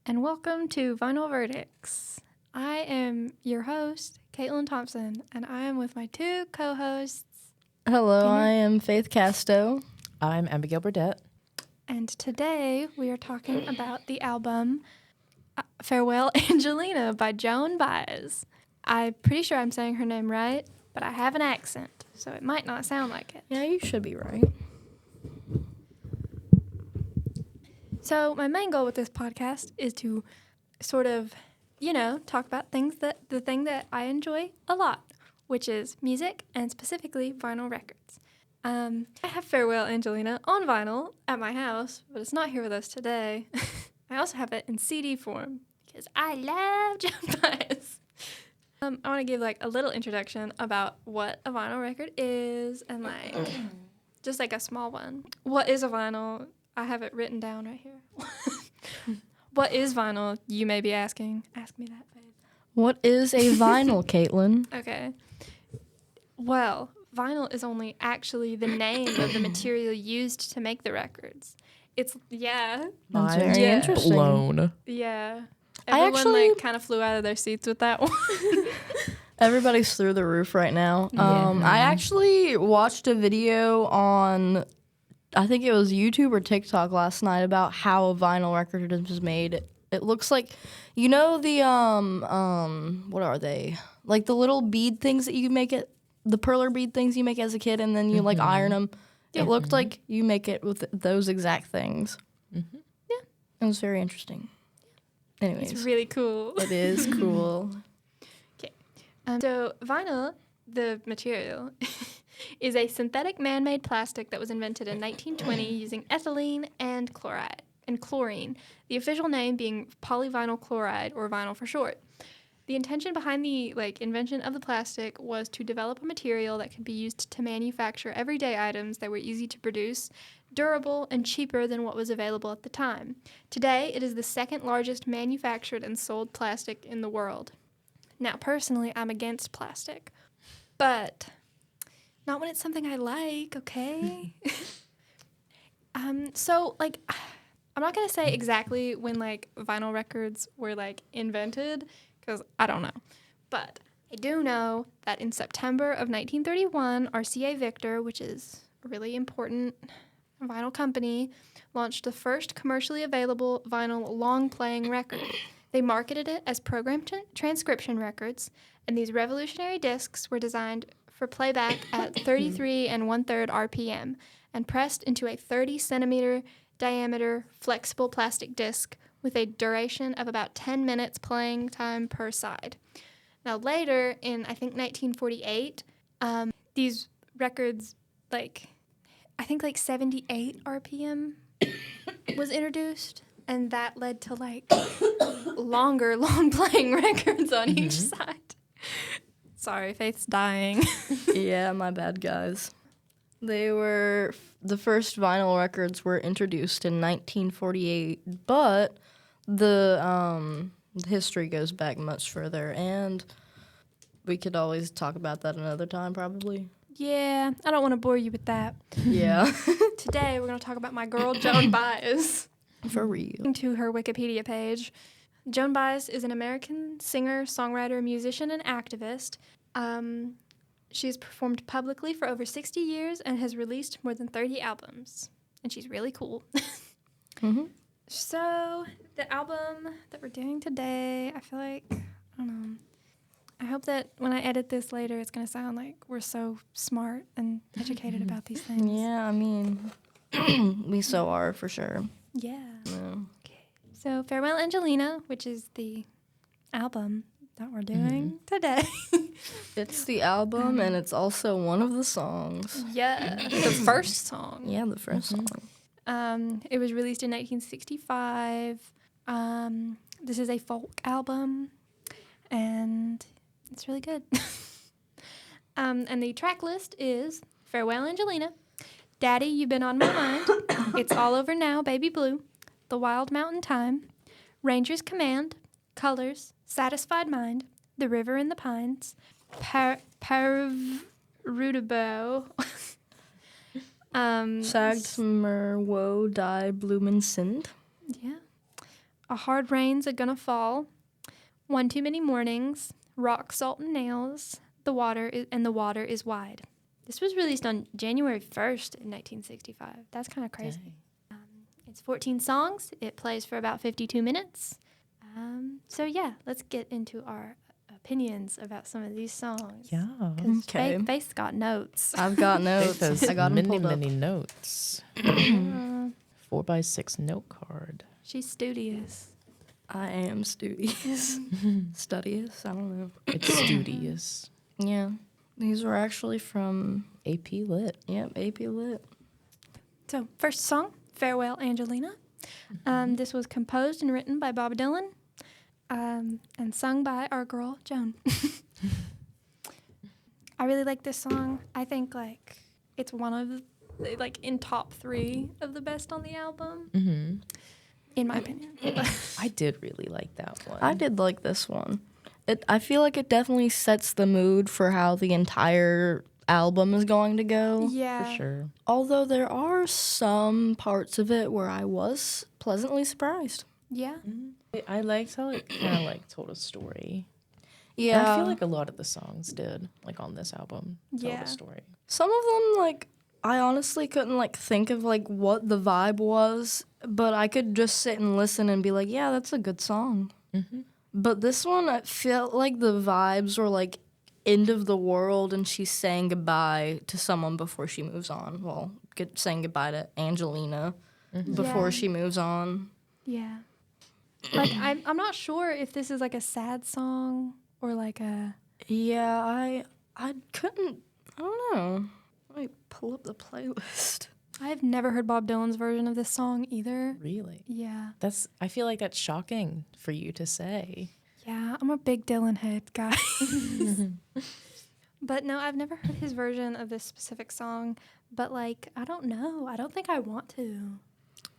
and welcome to Vinyl Verdicts. I am your host, Caitlyn Thompson, and I am with my two co-hosts. Hello, I am Faith Casto. I'm Abigail Burdett. And today we are talking about the album Farewell Angelina by Joan Baez. I'm pretty sure I'm saying her name right, but I have an accent, so it might not sound like it. Yeah, you should be right. So my main goal with this podcast is to sort of, talk about the thing that I enjoy a lot, which is music and specifically vinyl records. I have Farewell Angelina on vinyl at my house, but it's not here with us today. I also have it in CD form because I love Joan Baez. I want to give a little introduction about what a vinyl record is and just a small one. What is a vinyl? I have it written down right here. What is vinyl, you may be asking? Ask me that, babe. What is a vinyl, Caitlyn? Okay. Well, vinyl is only actually the name of the material used to make the records. It's, yeah. That's very interesting. Blown. Yeah. I Everyone, actually- kind of flew out of their seats with that one. Everybody's through the roof right now. Yeah. I actually watched a video on, I think it was YouTube or TikTok last night about how a vinyl record is made. It looks like, the, what are they? Like the little bead things that you make it, the perler bead things you make as a kid and then you iron them. Yeah. It looked like you make it with those exact things. Mm-hmm. Yeah. It was very interesting. Anyways. It's really cool. It is cool. So vinyl, the material, is a synthetic man-made plastic that was invented in 1920 using ethylene and chlorine, the official name being polyvinyl chloride, or vinyl for short. The intention behind the invention of the plastic was to develop a material that could be used to manufacture everyday items that were easy to produce, durable, and cheaper than what was available at the time. Today, it is the second largest manufactured and sold plastic in the world. Now, personally, I'm against plastic, but not when it's something I like, okay? I'm not going to say exactly when, vinyl records were, invented, because I don't know. But I do know that in September of 1931, RCA Victor, which is a really important vinyl company, launched the first commercially available vinyl long-playing record. They marketed it as program transcription records, and these revolutionary discs were designed for playback at 33 1/3 RPM and pressed into a 30-centimeter diameter flexible plastic disc with a duration of about 10 minutes playing time per side. Now later, in I think 1948, these records, 78 RPM was introduced, and that led to longer long-playing records on each side. Sorry, Faith's dying. Yeah, my bad, guys. The first vinyl records were introduced in 1948, but the history goes back much further, and we could always talk about that another time, probably. Yeah, I don't want to bore you with that. Yeah. Today, we're going to talk about my girl, Joan Baez. For real. To her Wikipedia page. Joan Baez is an American singer, songwriter, musician, and activist. She has performed publicly for over 60 years and has released more than 30 albums. And she's really cool. Mm-hmm. So, the album that we're doing today, I feel like, I don't know. I hope that when I edit this later, it's going to sound like we're so smart and educated about these things. Yeah, I mean, we so are, for sure. Yeah. Yeah. Okay. So, Farewell Angelina, which is the album that we're doing today. It's the album, and it's also one of the songs. Yeah, the first song. Yeah, the first song. It was released in 1965. This is a folk album, and it's really good. And the track list is Farewell Angelina, Daddy, You've Been on My Mind, It's All Over Now, Baby Blue, The Wild Mountain Time, Ranger's Command, Colors, Satisfied Mind, The River in the Pines, Parvrudebeau, Sagtmer Wo Die Bloomin' Sind. yeah, A Hard Rain's A Gonna Fall, One Too Many Mornings, Rock, Salt, and Nails, The Water is Wide. This was released on January 1st in 1965. That's kind of crazy. It's 14 songs. It plays for about 52 minutes. So yeah, let's get into our opinions about some of these songs. Yeah. Okay. Faith's got notes. I've got notes. Faith has I got them many, pulled up. many notes. 4x6 note card. She's studious. I am studious. Studious? I don't know. It's studious. Yeah. These were actually from, AP Lit. yep, AP Lit. So first song, Farewell Angelina. This was composed and written by Bob Dylan and sung by our girl, Joan. I really like this song. I think like it's one of the, like in top 3 of the best on the album, in my opinion. I did really like that one. I did like this one. I feel like it definitely sets the mood for how the entire album is going to go. Yeah. For sure. Although there are some parts of it where I was pleasantly surprised. Yeah. I liked how it kind of like told a story. Yeah. And I feel like a lot of the songs did, like on this album, told Yeah. a story. Some of them, like, I honestly couldn't, like, think of, like, what the vibe was, but I could just sit and listen and be like, yeah, that's a good song. But this one, I felt like the vibes were, like, end of the world, and she's saying goodbye to someone before she moves on. Well, saying goodbye to Angelina before Yeah. she moves on. Yeah. Like I'm not sure if this is like a sad song or like a Yeah, I couldn't, I don't know. Let me pull up the playlist. I've never heard Bob Dylan's version of this song either. Really? Yeah. I feel like that's shocking for you to say. Yeah, I'm a big Dylan head, guys. But no, I've never heard his version of this specific song. But like, I don't know. I don't think I want to.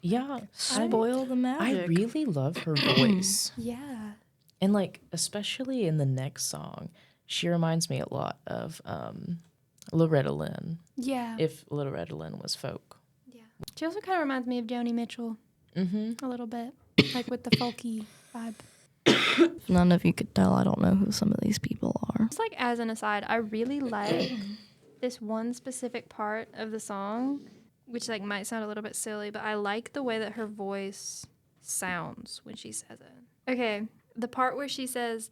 Yeah. Spoil the magic. I really love her voice. Yeah. And like, especially in the next song, she reminds me a lot of Loretta Lynn, Yeah. if Loretta Lynn was folk. Yeah. She also kind of reminds me of Joni Mitchell Mm-hmm. a little bit, like with the folky vibe. If none of you could tell, I don't know who some of these people are. Just like as an aside, I really like this one specific part of the song, which like might sound a little bit silly, but I like the way that her voice sounds when she says it. Okay, the part where she says,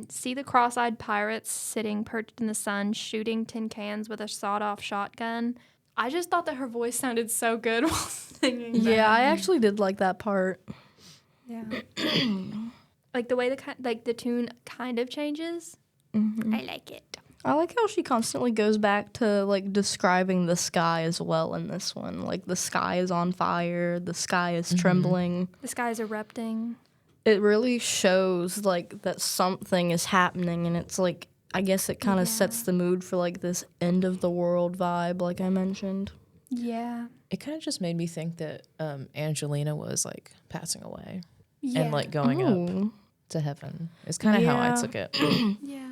see the cross-eyed pirates sitting perched in the sun shooting tin cans with a sawed-off shotgun. I just thought that her voice sounded so good while singing that. Yeah, I actually did like that part. Yeah. Like the way the tune kind of changes. I like it. I like how she constantly goes back to like describing the sky as well in this one. Like the sky is on fire, the sky is trembling. The sky is erupting. It really shows like that something is happening, and it's like I guess it kind of sets the mood for like this end of the world vibe, like I mentioned. Yeah. It kind of just made me think that Angelina was like passing away Yeah. and like going up Ooh. to heaven. It's kind of how I Yeah. took it. Yeah.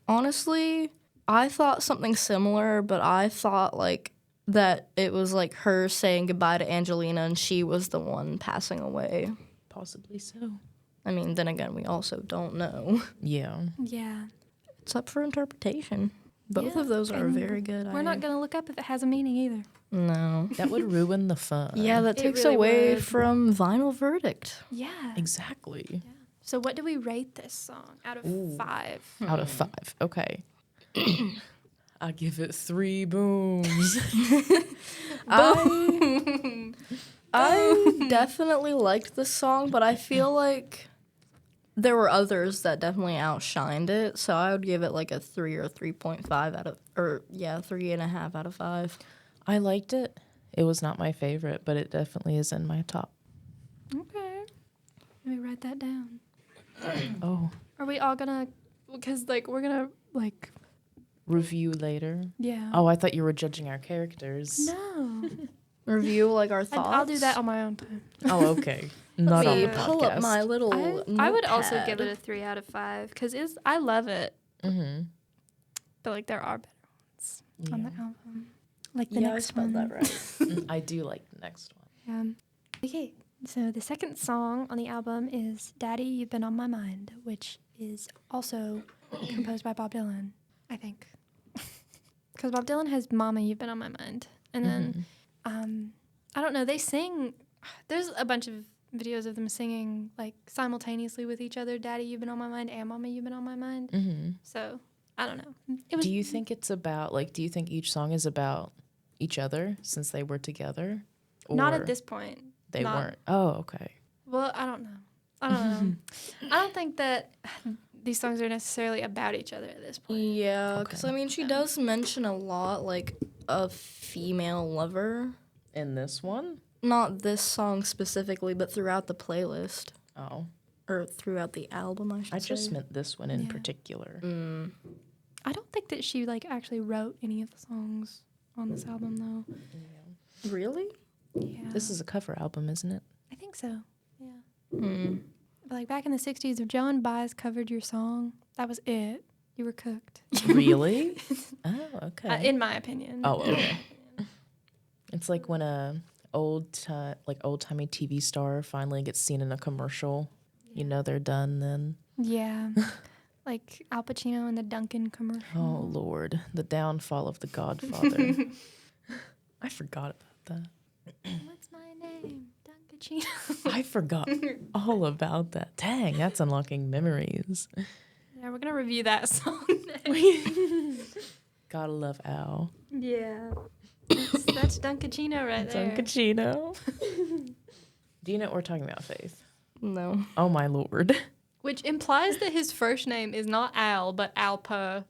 Honestly, I thought something similar, but I thought like that it was like her saying goodbye to Angelina and she was the one passing away. Possibly so. I mean, then again, we also don't know. Yeah. Yeah. It's up for interpretation. Both Yeah, of those are and very good. We're not going to look up if it has a meaning either. No. That would ruin the fun. Yeah, that It takes really away would. from Vinyl Verdict. Yeah. Exactly. So what do we rate this song out of 5? Out of 5. Okay. I give it 3 booms. I definitely liked this song, but I feel like there were others that definitely outshined it. So I would give it like a 3 or 3.5 out of, or yeah, 3.5 out of 5. I liked it. It was not my favorite, but it definitely is in my top. Okay. Let me write that down. Oh. Are we all going to, because like we're going to like, Review later. yeah. Oh, I thought you were judging our characters. No. Review like our thoughts. I'll do that on my own time. Oh, okay. Not on Me the pull podcast. up my little. I would also give notepad. it a 3 out of 5 because I love it. Mm-hmm. But like there are better ones on the album. Like the Yeah, I next spelled one. that right. I do like the next one. Okay, So the second song on the album is Daddy, You've Been on My Mind, which is also composed by Bob Dylan, I think. Because Bob Dylan has Mama, You've Been on My Mind. And then, I don't know, they sing, there's a bunch of videos of them singing like simultaneously with each other, Daddy, You've Been on My Mind, and Mama, You've Been on My Mind. So, I don't know. Do you think it's about, like, do you think each song is about each other since they were together? Or not at this point. They weren't. Oh, okay. Well, I don't know. I don't think that these songs are necessarily about each other at this point. Yeah, because, I mean, she does mention a lot, like, a female lover. In this one? Not this song specifically, but throughout the playlist. Oh. Or throughout the album, I should say. I just meant this one in particular. I don't think that she, like, actually wrote any of the songs on this album, though. Yeah. Really? Yeah. This is a cover album, isn't it? I think so, yeah. But, like, back in the 60s, if Joan Baez covered your song, that was it. You were cooked. Really? Oh, okay. In my opinion. Oh, okay. It's like when a old-timey TV star finally gets seen in a commercial. You know they're done then. Yeah. Like Al Pacino in the Dunkin' commercial. Oh, Lord. The downfall of the Godfather. I forgot about that. What's my name? Dunkachino. I forgot all about that. Dang, that's unlocking memories. Yeah, we're going to review that song next. Gotta love Al. Yeah. That's Dunkachino right there. Dunkachino. Do you know what we're talking about, Faith? No. Oh, my Lord. Which implies that his first name is not Al, but Alpa.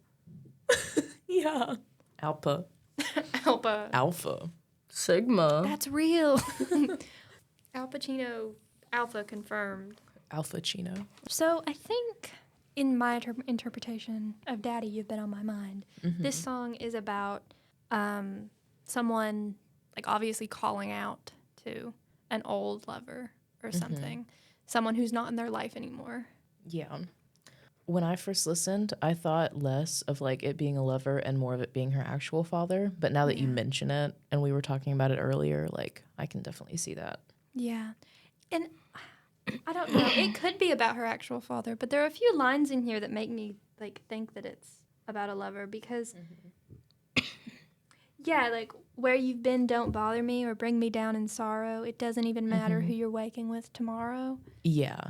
Yeah. Alpa. Alpa. Alpha. Sigma. That's real. Al Pacino, Alpha confirmed. Alpha Chino. So I think in my interpretation of Daddy, You've Been on My Mind, this song is about someone, like, obviously calling out to an old lover or something. Someone who's not in their life anymore. Yeah. When I first listened, I thought less of, like, it being a lover and more of it being her actual father. But now that you mention it, and we were talking about it earlier, like, I can definitely see that. Yeah. And I don't know. It could be about her actual father, but there are a few lines in here that make me, like, think that it's about a lover because, yeah, like, where you've been, don't bother me or bring me down in sorrow. It doesn't even matter who you're waking with tomorrow. Yeah.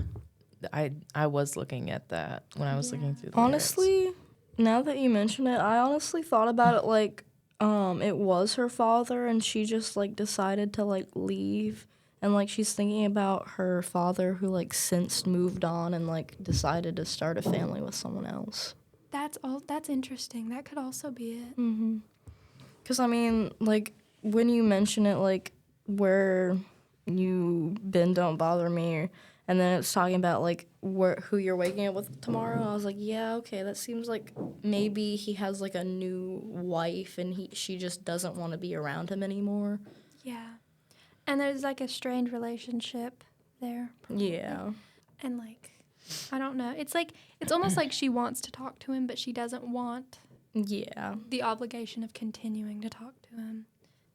I was looking at that when I was looking through the Honestly, now that you mention it, I honestly thought about it like it was her father and she just, like, decided to, like, leave. And, like, she's thinking about her father who, like, since moved on and, like, decided to start a family with someone else. That's interesting. That could also be it. Mm-hmm. Because, I mean, like, when you mention it, like, where you been, don't bother me, and then it's talking about, like, who you're waking up with tomorrow, I was like, yeah, okay, that seems like maybe he has, like, a new wife and she just doesn't want to be around him anymore. Yeah. And there's, like, a strained relationship there. Probably. Yeah. And, like, I don't know. It's like, it's almost like she wants to talk to him, but she doesn't want the obligation of continuing to talk to him.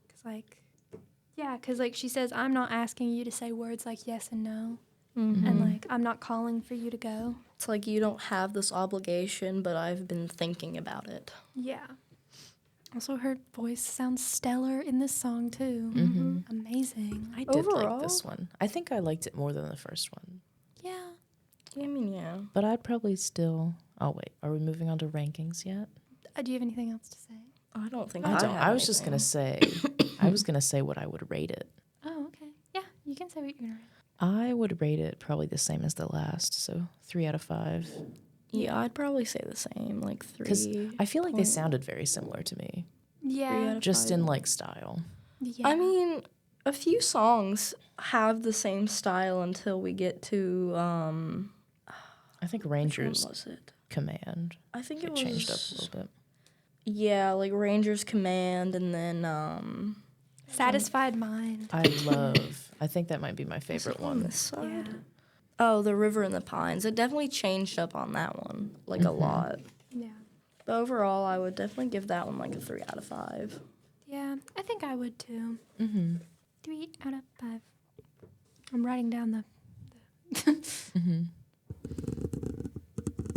Because, like, she says, I'm not asking you to say words like yes and no. And, like, I'm not calling for you to go. It's like you don't have this obligation, but I've been thinking about it. Yeah. Also, her voice sounds stellar in this song, too. Amazing. I did like this one. I think I liked it more than the first one. Yeah. I mean, yeah. But I'd probably still... Oh, wait. Are we moving on to rankings yet? Do you have anything else to say? I don't think I don't. have I was just going to say... I was going to say what I would rate it. Oh, okay. Yeah, you can say what you're going to rate. I would rate it probably the same as the last, so 3 out of 5. Yeah, I'd probably say the same, like 3. Because I feel like they sounded very similar to me. Yeah. Just in, like, style. Yeah. I mean, a few songs have the same style until we get to, I think which Ranger's one was it? Command. I think It changed up a little bit. Yeah, like Ranger's Command and then, Satisfied Mind. I think that might be my favorite on one. this side? Yeah. Oh, The River and the Pines. It definitely changed up on that one, like a lot. Yeah. But overall, I would definitely give that one like a 3 out of 5. Yeah, I think I would too. 3 out of 5. I'm writing down the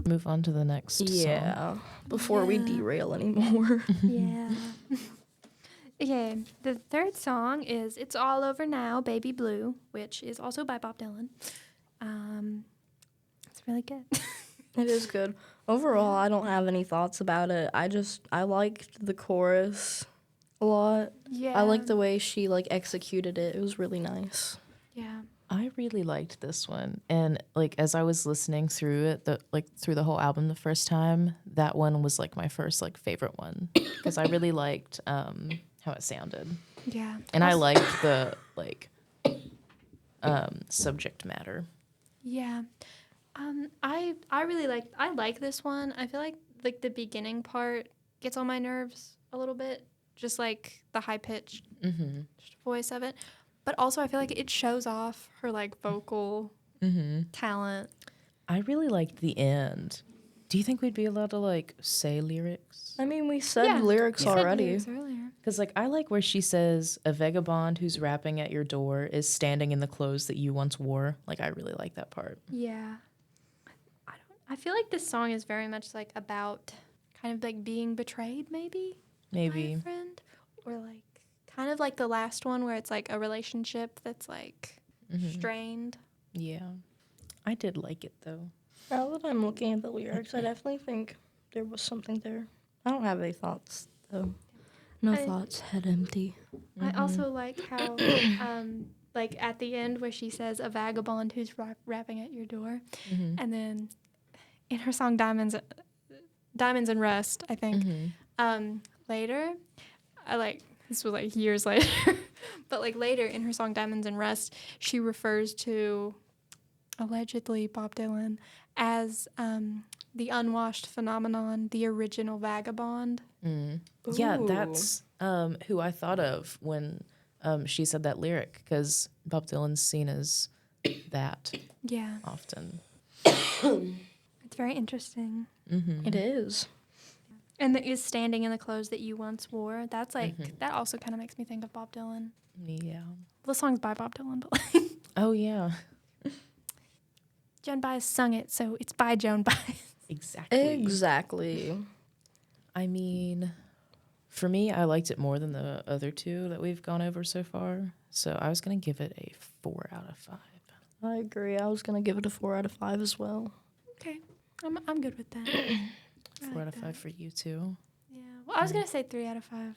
Move on to the next song. Yeah. Before we derail anymore. yeah. Okay, the third song is "It's All Over Now, Baby Blue," which is also by Bob Dylan. It's really good. It is good. Overall, I don't have any thoughts about it. I liked the chorus a lot. Yeah. I liked the way she like executed it. It was really nice. Yeah. I really liked this one, and like as I was listening through it, through the whole album the first time, that one was like my first like favorite one because I really liked how it sounded, Yeah. and I liked the like subject matter. Yeah. I really like this one. I feel like the beginning part gets on my nerves a little bit, just like the high pitched voice of it. But also I feel like it shows off her like vocal talent. I really liked the end. Do you think we'd be allowed to like say lyrics? I mean, we said lyrics already. Lyrics earlier. Because like I like where she says a vagabond who's rapping at your door is standing in the clothes that you once wore. Like I really like that part. Yeah. I feel like this song is very much like about kind of like being betrayed maybe by a friend, or like kind of like the last one where it's like a relationship that's like strained. Yeah. I did like it though. Now that I'm looking at the lyrics, I definitely think there was something there. I don't have any thoughts though. No thoughts, head empty. I also like how like at the end where she says a vagabond who's rapping at your door, and then in her song Diamonds and Rust, I think, later, this was like years later, but like later in her song Diamonds and Rust, she refers to allegedly Bob Dylan as the unwashed phenomenon, the original vagabond. Yeah, that's who I thought of when she said that lyric, because Bob Dylan's seen as that often. It's very interesting. It is. And the is standing in the clothes that you once wore. That's like that also kind of makes me think of Bob Dylan. Yeah. The song's by Bob Dylan, but like Oh yeah. Joan Baez sung it, so it's by Joan Baez. Exactly. I mean, for me, I liked it more than the other two that we've gone over so far. So I was gonna give it a 4 out of 5. I agree. I was gonna give it a 4 out of 5 as well. Okay, I'm good with that. 4 out of 5 for you too. Yeah. Well, I was gonna say 3 out of 5.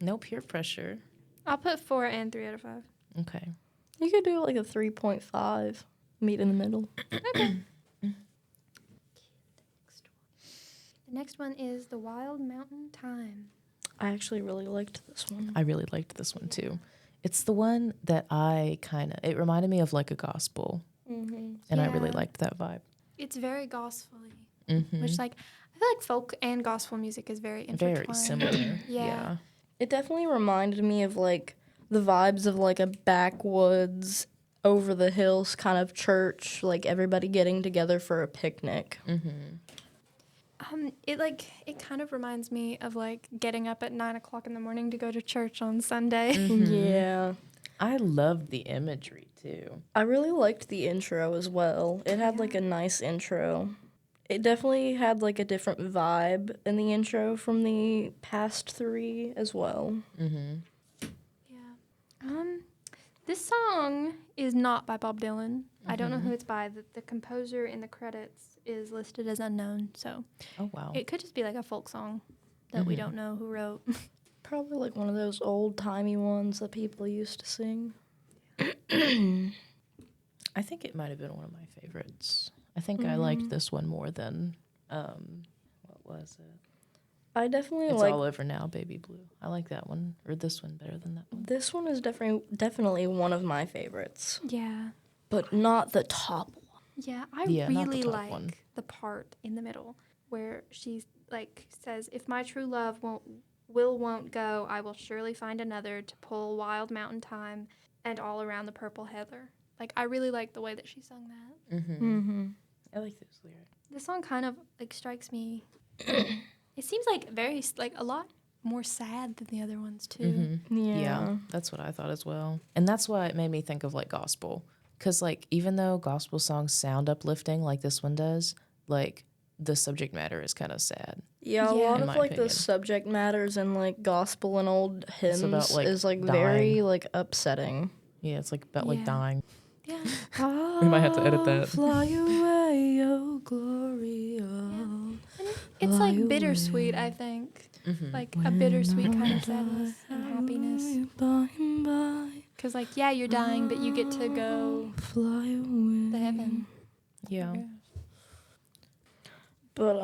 No peer pressure. I'll put 4 and 3 out of 5. Okay. You could do like a 3.5. Meet in the middle. Okay. The next one is The Wild Mountain Time. I actually really liked this one. I really liked this one too. It's the one that it reminded me of like a gospel. And I really liked that vibe. It's very gospel-y, which like I feel like folk and gospel music is very intertwined. Very similar. Yeah. It definitely reminded me of like the vibes of like a backwoods, over the hills kind of church, like everybody getting together for a picnic. It kind of reminds me of like getting up at 9:00 in the morning to go to church on Sunday. Yeah. I loved the imagery too. I really liked the intro as well. It had like a nice intro. It definitely had like a different vibe in the intro from the past 3 as well. This song is not by Bob Dylan. I don't know who it's by. The composer in the credits is listed as unknown, so Oh wow. it could just be like a folk song that we don't know who wrote. Probably like one of those old-timey ones that people used to sing. I think it might have been one of my favorites. I think I liked this one more than what was it? I definitely It's like All Over Now, Baby Blue. I like that one, or this one better than that one. this one is definitely one of my favorites, Yeah. but not the top one. Yeah, I Yeah, not the really top like one. the part in the middle where she like says, "If my true love won't go, I will surely find another to pull wild mountain time and all around the purple heather." Like I really like the way that she sung that. I like those lyrics. This song kind of like strikes me. It seems like very like a lot more sad than the other ones too. Mm-hmm. Yeah. That's what I thought as well. And that's why it made me think of like gospel. Because like even though gospel songs sound uplifting like this one does, like the subject matter is kind of sad. Yeah, a Yeah. lot In of my like opinion. the subject matters and like gospel and old hymns about, like, is like dying. very like upsetting. Yeah, it's like about like Yeah. dying. Yeah. We might have to edit that. Fly away, oh glory, oh. And it's like bittersweet, I think. Mm-hmm. Like a bittersweet kind of sadness and happiness. By and by, Because, like, yeah, you're dying, but you get to go fly away. to heaven. Yeah. But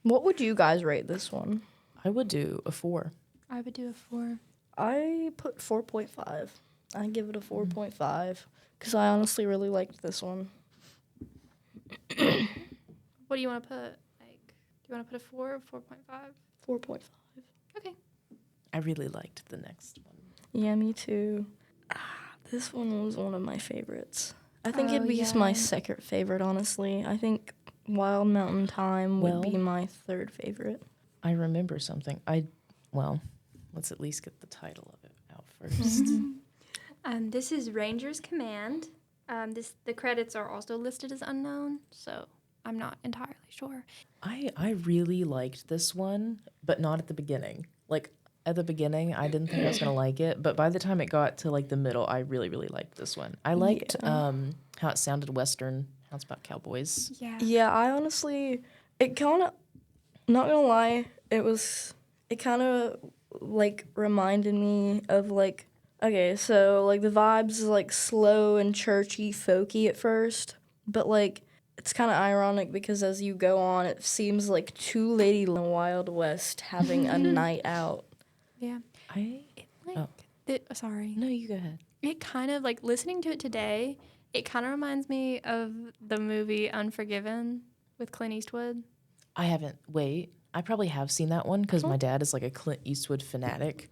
what would you guys rate this one? I would do a 4. I would do a 4. I put 4.5. I give it a 4.5 because I honestly really liked this one. What do you want to put? Like, do you want to put a 4 or 4.5? 4.5. Okay. I really liked the next one. Yeah, me too. This one was one of my favorites. I think it'd Oh, be yeah. my second favorite, honestly. I think Wild Mountain Time would Well- be my third favorite. I remember something. Let's at least get the title of it out first. This is Ranger's Command. The credits are also listed as unknown, so I'm not entirely sure. I really liked this one, but not at the beginning. Like at the beginning, I didn't think I was gonna like it, but by the time it got to like the middle, I really, really liked this one. I liked how it sounded Western, how it's about cowboys. Yeah. Yeah, I honestly, it kind of, not gonna lie, it kind of like reminded me of like, okay, so like the vibes is like slow and churchy, folky at first, but like it's kind of ironic because as you go on, it seems like two ladies in the Wild West having a night out. Yeah. I Sorry. no, you go ahead. It kind of, like, listening to it today, it kind of reminds me of the movie Unforgiven with Clint Eastwood. I haven't. Wait, I probably have seen that one because my dad is like a Clint Eastwood fanatic.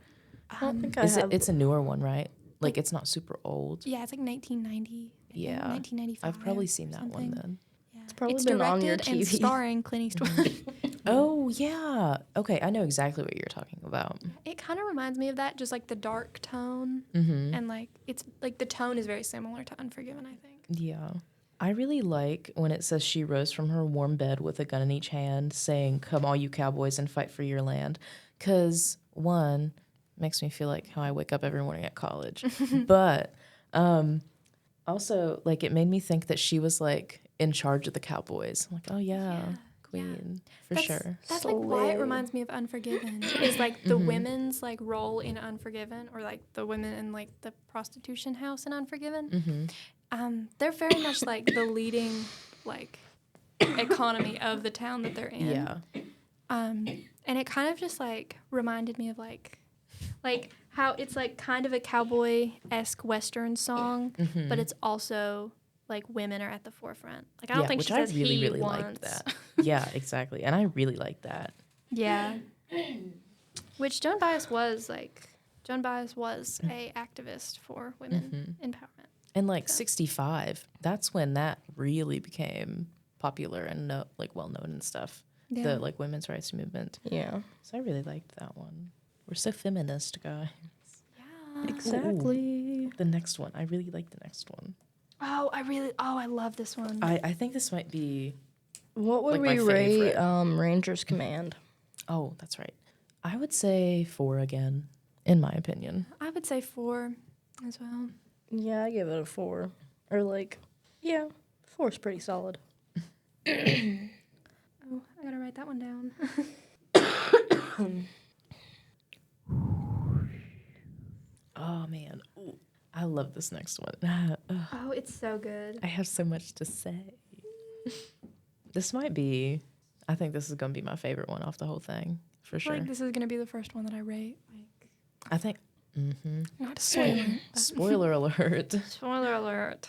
I don't think I Is have. it's a newer one, right? Like it's not super old. Yeah, it's like 1990. I think, Yeah. 1995. I've probably seen or that something. one then. Yeah. It's probably It's been on your directed and TV. starring Clint Eastwood. Oh yeah. Okay, I know exactly what you're talking about. It kind of reminds me of that, just like the dark tone. Mm-hmm. And like it's like the tone is very similar to Unforgiven, I think. Yeah. I really like when it says she rose from her warm bed with a gun in each hand, saying, "Come, all you cowboys, and fight for your land." Because, one, makes me feel like how I wake up every morning at college. But also, like, it made me think that she was, like, in charge of the cowboys. I'm like, oh, yeah, queen, for sure. That's So like why it lit. reminds me of Unforgiven. Is like the women's like role in Unforgiven, or like the women in like the prostitution house in Unforgiven. Mm-hmm. They're very much like the leading like economy of the town that they're in. Yeah. And it kind of just like reminded me of like how it's like kind of a cowboy-esque Western song, but it's also like women are at the forefront. Like I don't think which she says I really, he really once. liked that. Yeah, exactly. And I really liked that. Yeah. Which Joan Baez was a activist for women empowerment. And like 65, that's when that really became popular and well known and stuff. Yeah. The like women's rights movement. Yeah. So I really liked that one. We're so feminist, guys. Yeah. Exactly. The next one, I really like the next one. I love this one. I think this might be. What would Like, we my rate favorite. Ranger's Command? Oh, that's right. I would say 4 again, in my opinion. I would say 4 as well. Yeah, I give it a 4. Or like, yeah, 4 is pretty solid. Oh, I gotta write that one down. Oh man, ooh, I love this next one. Oh, it's so good. I have so much to say. This might be. I think this is gonna be my favorite one off the whole thing for sure. Like this is gonna be the first one that I rate. Like, I think. Mm-hmm. not spoiler. Spoiler alert. Spoiler alert.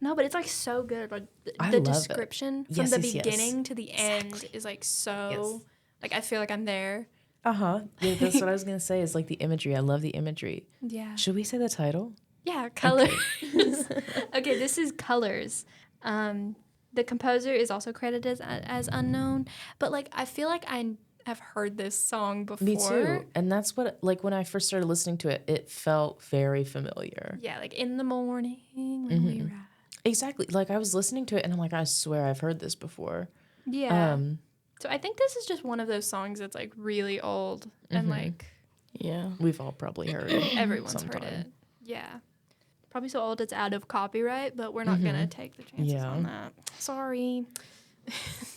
No, but it's like so good. Like I the love it. description from Yes, the yes, yes. beginning to the end is like so. Yes. Like I feel like I'm there. Yeah, that's what I was gonna say. Is like the imagery. I love the imagery. Yeah. Should we say the title? Yeah, Colors. Okay, this is Colors. The composer is also credited as unknown, but like I feel like have heard this song before. Me too. And that's what, like, when I first started listening to it, it felt very familiar. Yeah, like in the morning when we ride. Exactly. Like, I was listening to it, and I'm like, I swear I've heard this before. Yeah. So I think this is just one of those songs that's, like, really old. And, like... Yeah. We've all probably heard it. Everyone's heard it. Yeah. Probably so old it's out of copyright, but we're not going to take the chances on that. Sorry.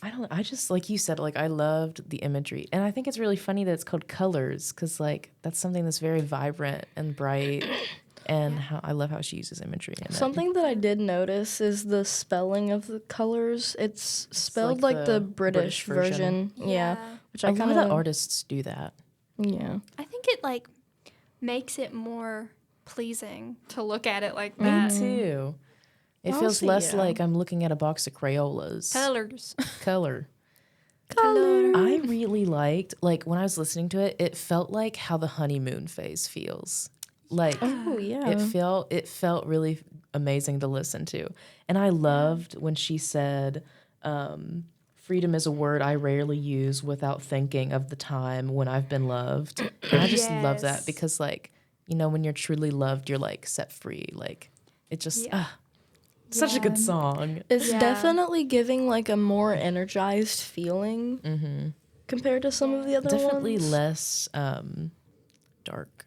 I just, like you said, like, I loved the imagery. And I think it's really funny that it's called Colors, because, like, that's something that's very vibrant and bright. And how I love how she uses imagery in it. Something that I did notice is the spelling of the colors. It's spelled like the British version. Yeah. Which I a lot kind of the artists do that. Yeah. I think it, like, makes it more pleasing to look at it like that. Me too. It Honestly, feels less yeah. like I'm looking at a box of Crayolas. Colors. Color. Color. I really liked, like, when I was listening to it, it felt like how the honeymoon phase feels. Like, Oh, yeah. it felt really amazing to listen to. And I loved when she said, freedom is a word I rarely use without thinking of the time when I've been loved. And I just love that because, like, you know, when you're truly loved, you're, like, set free. Like, it just, such a good song. It's definitely giving like a more energized feeling compared to some of the other Definitely ones. less dark.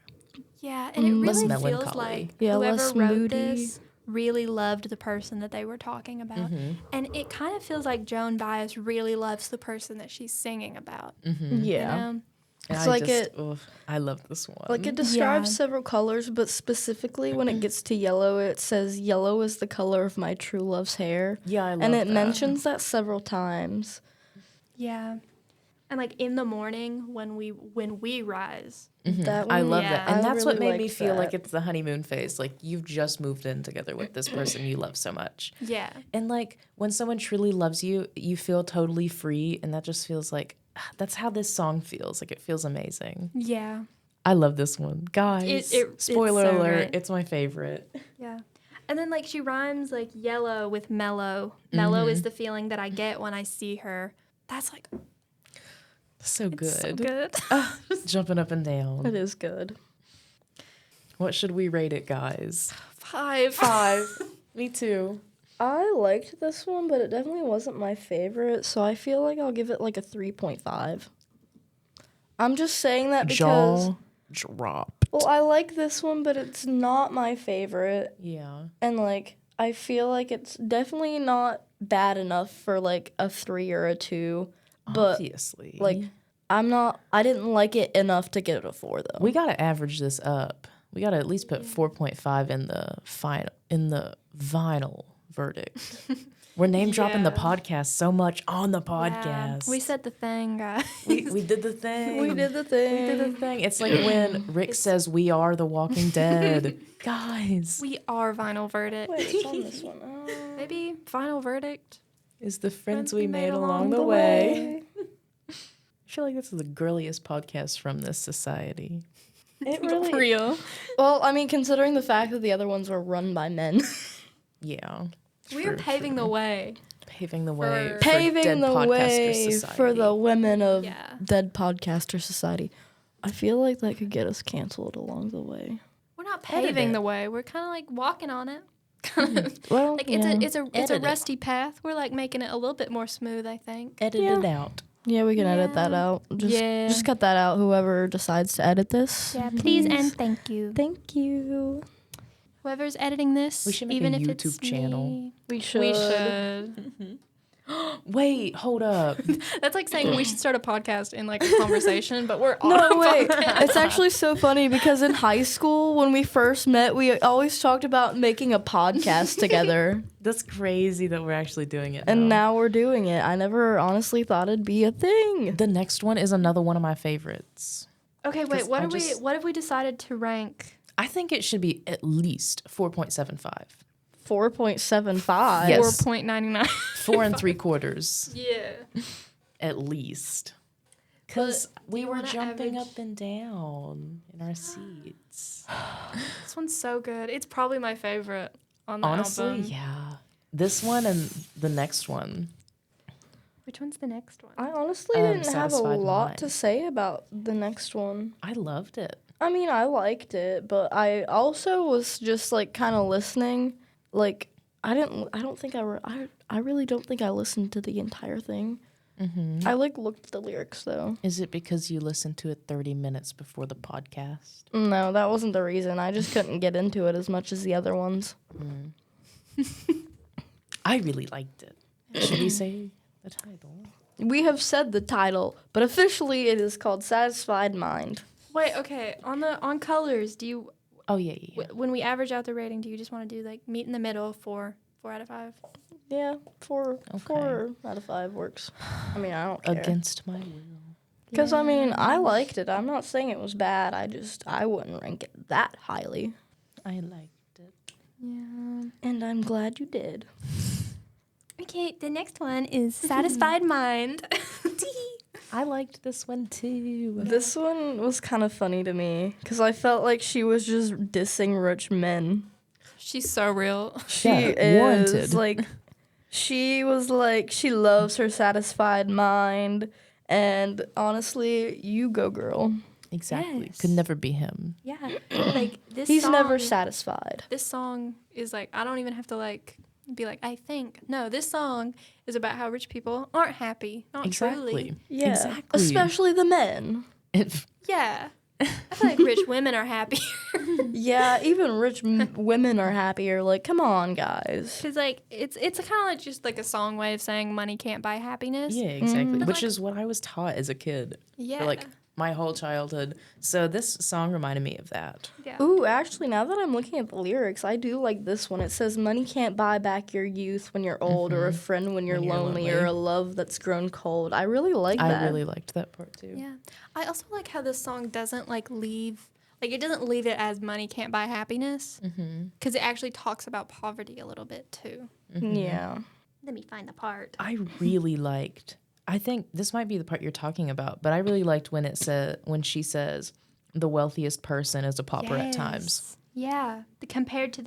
Yeah, and it really Less feels melancholy. like Yeah, whoever less wrote moody. this really loved the person that they were talking about. And it kind of feels like Joan Baez really loves the person that she's singing about. Yeah. You know? And It's like I love this one. Like it describes several colors, but specifically when it gets to yellow, it says yellow is the color of my true love's hair. Yeah, I love and it that. mentions that several times. Yeah. And like in the morning when we rise. That one, I love that. And I that's what really made me liked feel that. like it's the honeymoon phase. Like, you've just moved in together with this person you love so much. Yeah. And, like, when someone truly loves you, you feel totally free. And that just feels like, that's how this song feels. Like, it feels amazing. Yeah. I love this one. Guys, it's spoiler so alert, great. it's my favorite. Yeah. And then like she rhymes like yellow with mellow. Mellow is the feeling that I get when I see her. That's like So good. so good. Jumping up and down. It is good. What should we rate it, guys? 5. 5. Me too. I liked this one, but it definitely wasn't my favorite, so I feel like I'll give it like a 3.5. I'm just saying that because Jaw dropped. well, I like this one, but it's not my favorite. Yeah. And like I feel like it's definitely not bad enough for like a 3 or a 2. But Obviously. like I didn't like it enough to get it a 4 though. We gotta average this up. We gotta at least put 4.5 in the vinyl verdict. We're name dropping the podcast so much on the podcast. We said the thing, guys. we did the thing. We did the We thing. did the thing. It's like when Rick says we are the Walking Dead. Guys. We are Vinyl Verdict. Wait, it's on this one. Maybe Vinyl Verdict. Is the friends we made along the way. I feel like this is the girliest podcast from this society. It really Real. Well, I mean, considering the fact that the other ones were run by men. Yeah. We are paving the way. Paving the way. For Paving Dead the Podcaster way Society. for the women of Yeah. Dead Podcaster Society. I feel like that could get us canceled along the way. We're not Edit paving it. the way. We're kind of like walking on it. Well, Like yeah. it's a Edit it. rusty path. We're like making it a little bit more smooth, I think. Edit Yeah. it out. Yeah, we can edit that Yeah. out. Yeah. Just cut that out, whoever decides to edit this. Yeah, please and thank you. Thank you. Whoever's editing this, We should make even a if YouTube it's channel. me. We should. We should. Wait, hold up. That's like saying we should start a podcast in like a conversation, but we're on No, a wait. podcast. It's actually so funny because in high school, when we first met, we always talked about making a podcast together. That's crazy that we're actually doing it And now. now we're doing it. I never honestly thought it'd be a thing. The next one is another one of my favorites. Okay, wait. 'Cause What I are we? just- What have we decided to rank? I think it should be at least 4.75. 4.75. Yes. 4.99. 4 3/4. Yeah. At least. Because we you were wanna jumping average- up and down in our seats. This one's so good. It's probably my favorite on the Honestly, album. yeah. This one and the next one. Which one's the next one? I honestly didn't have a Satisfied lot Mind. to say about the next one. I loved it. I mean, I liked it, but I also was just like kind of listening. Like, I really don't think I listened to the entire thing. Mm-hmm. I like looked at the lyrics though. Is it because you listened to it 30 minutes before the podcast? No, that wasn't the reason. I just couldn't get into it as much as the other ones. I really liked it. Should we say the title? We have said the title, but officially it is called Satisfied Mind. Wait, okay. On colors, do you Oh, yeah. when we average out the rating, do you just want to do like meet in the middle, 4 out of 5? Yeah, 4 out of 5 works. I mean, I don't care. Against my will. Because, I mean, I liked it. I'm not saying it was bad. I wouldn't rank it that highly. I liked it. Yeah. And I'm glad you did. Okay, the next one is Satisfied Mind. I liked this one too. This one was kind of funny to me because I felt like she was just dissing rich men. She's so real. She Yeah, warranted. is like, she was like, she loves her satisfied mind, and honestly, you go, girl. Exactly. Yes. Could never be him. Yeah. Like this He's song, never satisfied. This song is like, I don't even have to like be like, I think. No, this song is about how rich people aren't happy. Not Exactly. truly. Yeah, Exactly. especially the men. Yeah. I feel like rich women are happier. Yeah, even rich women are happier. Like, come on, guys. Because like it's kind of like just like a song way of saying money can't buy happiness. Yeah, exactly. But, Which like- is what I was taught as a kid. Yeah. For like my whole childhood. So this song reminded me of that. Yeah. Ooh, actually, now that I'm looking at the lyrics, I do like this one. It says, money can't buy back your youth when you're old, or a friend when you're lonely, or a love that's grown cold. I really like that. I really liked that part too. Yeah. I also like how this song doesn't it doesn't leave it as money can't buy happiness. Because it actually talks about poverty a little bit too. Yeah. Let me find the part. I really liked. I think this might be the part you're talking about, but I really liked when she says the wealthiest person is a pauper at times. Yeah. Compared to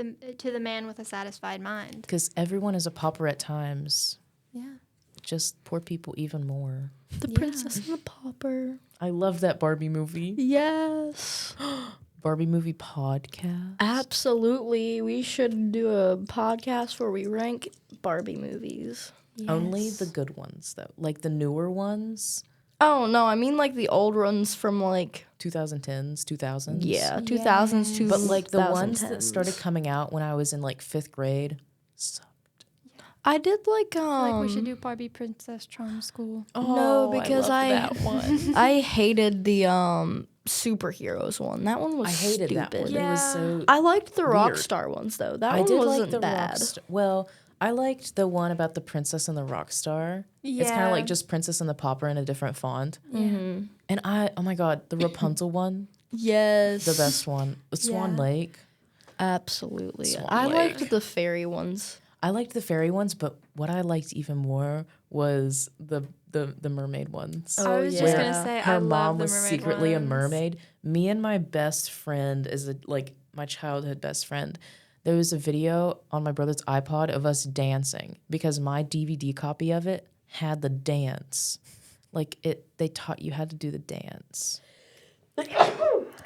the man with a satisfied mind. Because everyone is a pauper at times. Yeah. Just poor people even more. The Princess and the Pauper. I love that Barbie movie. Yes. Barbie movie podcast. Absolutely. We should do a podcast where we rank Barbie movies. Only the good ones, though. Like the newer ones. Oh, no, I mean like the old ones from like... 2010s, 2000s. Yeah, 2000s, 2010s. But like the ones that started coming out when I was in like 5th grade sucked. I did like... Like we should do Barbie Princess Charm School. No, because that one. I hated the superheroes one. That one was I hated stupid. that one. Yeah. It was so I liked the weird. Rockstar ones though. That I one did wasn't like the bad. Well, I liked the one about the princess and the rock star. It's kind Yeah. of like just Princess and the Pauper in a different font. Mm-hmm. And oh my God, the Rapunzel one, Yes, the best one. Swan Yeah. Lake. Absolutely. Swan I Lake. liked the fairy ones. I liked the fairy ones, but what I liked even more was the mermaid ones. Oh, I was just yeah. gonna say Her I mom love the was mermaid secretly a ones. mermaid. Me and my best friend my childhood best friend. There was a video on my brother's iPod of us dancing because my DVD copy of it had the dance. Like they taught you how to do the dance.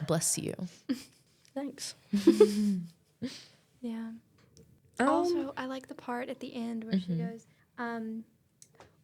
Bless you. Thanks. Yeah. Also, I like the part at the end where she goes,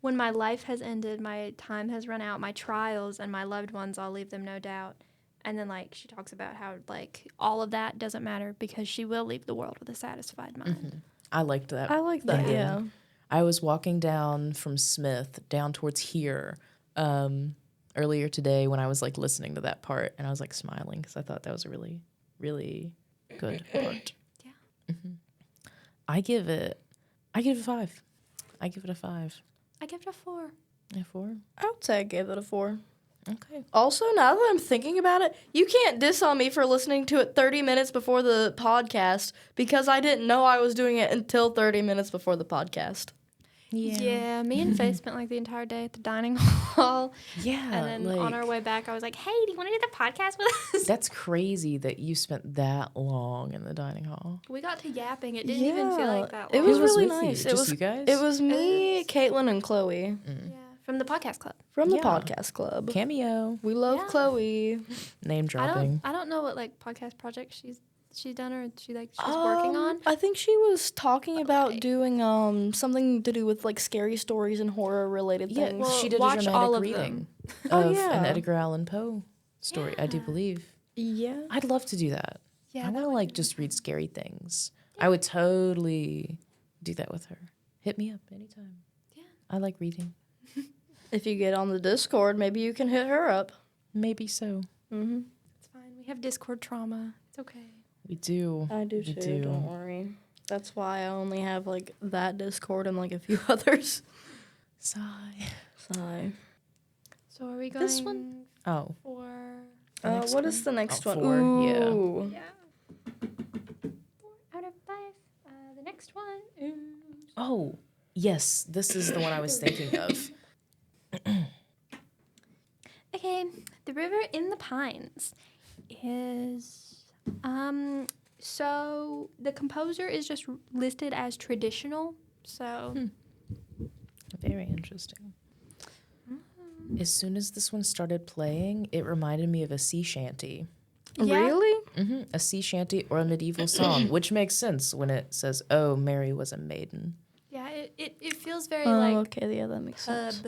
when my life has ended, my time has run out, my trials and my loved ones, I'll leave them no doubt. And then, like, she talks about how, like, all of that doesn't matter because she will leave the world with a satisfied mind. I liked that. I like that. ending. Yeah. I was walking down from Smith down towards here earlier today when I was like listening to that part, and I was like smiling because I thought that was a really, really good part. Yeah. I give it a 5. I give it a 5. I give it a 4. A 4. I would say I gave it a 4. Okay. Also, now that I'm thinking about it, you can't diss on me for listening to it 30 minutes before the podcast because I didn't know I was doing it until 30 minutes before the podcast. Yeah, me and Faye spent like the entire day at the dining hall. Yeah. And then on our way back, I was like, hey, do you want to do the podcast with us? That's crazy that you spent that long in the dining hall. We got to yapping. It didn't even feel like that long. It was Who was really with you? nice. Just you guys? It was me, Caitlyn, and Chloe. Yeah. from the podcast club. From the Yeah. podcast club. Cameo. We love Yeah. Chloe. Name dropping. I don't know what like podcast project she's done or she's working on. I think she was talking about Okay. doing something to do with like scary stories and horror related Yeah, things. well, she did a watch dramatic all of reading Oh, of an yeah. Edgar Allan Poe story, I do Yeah. believe. Yeah. I'd love to do that. Yeah, I that want to would like be just really read scary things. I would totally do that with her. Hit me up anytime. Yeah. I like reading. If you get on the Discord, maybe you can hit her up. Maybe so. Mm-hmm. It's fine. We have Discord trauma. It's okay. We do. I do We too. do. Don't worry. That's why I only have like that Discord and like a few others. Sigh. Sigh. So are we going This one? Oh. for The next What one? is the next one? 4, yeah. Ooh. yeah. 4 out of 5. The next one is Oh, yes. This is the one I was thinking of. okay. The River in the Pines is so the composer is just listed as traditional. So Very interesting. As soon as this one started playing, it reminded me of a sea shanty. Yeah. Really? A sea shanty or a medieval song, which makes sense when it says, "Oh, Mary was a maiden." yeah, it feels very Oh, like okay. Yeah, that makes pub. sense.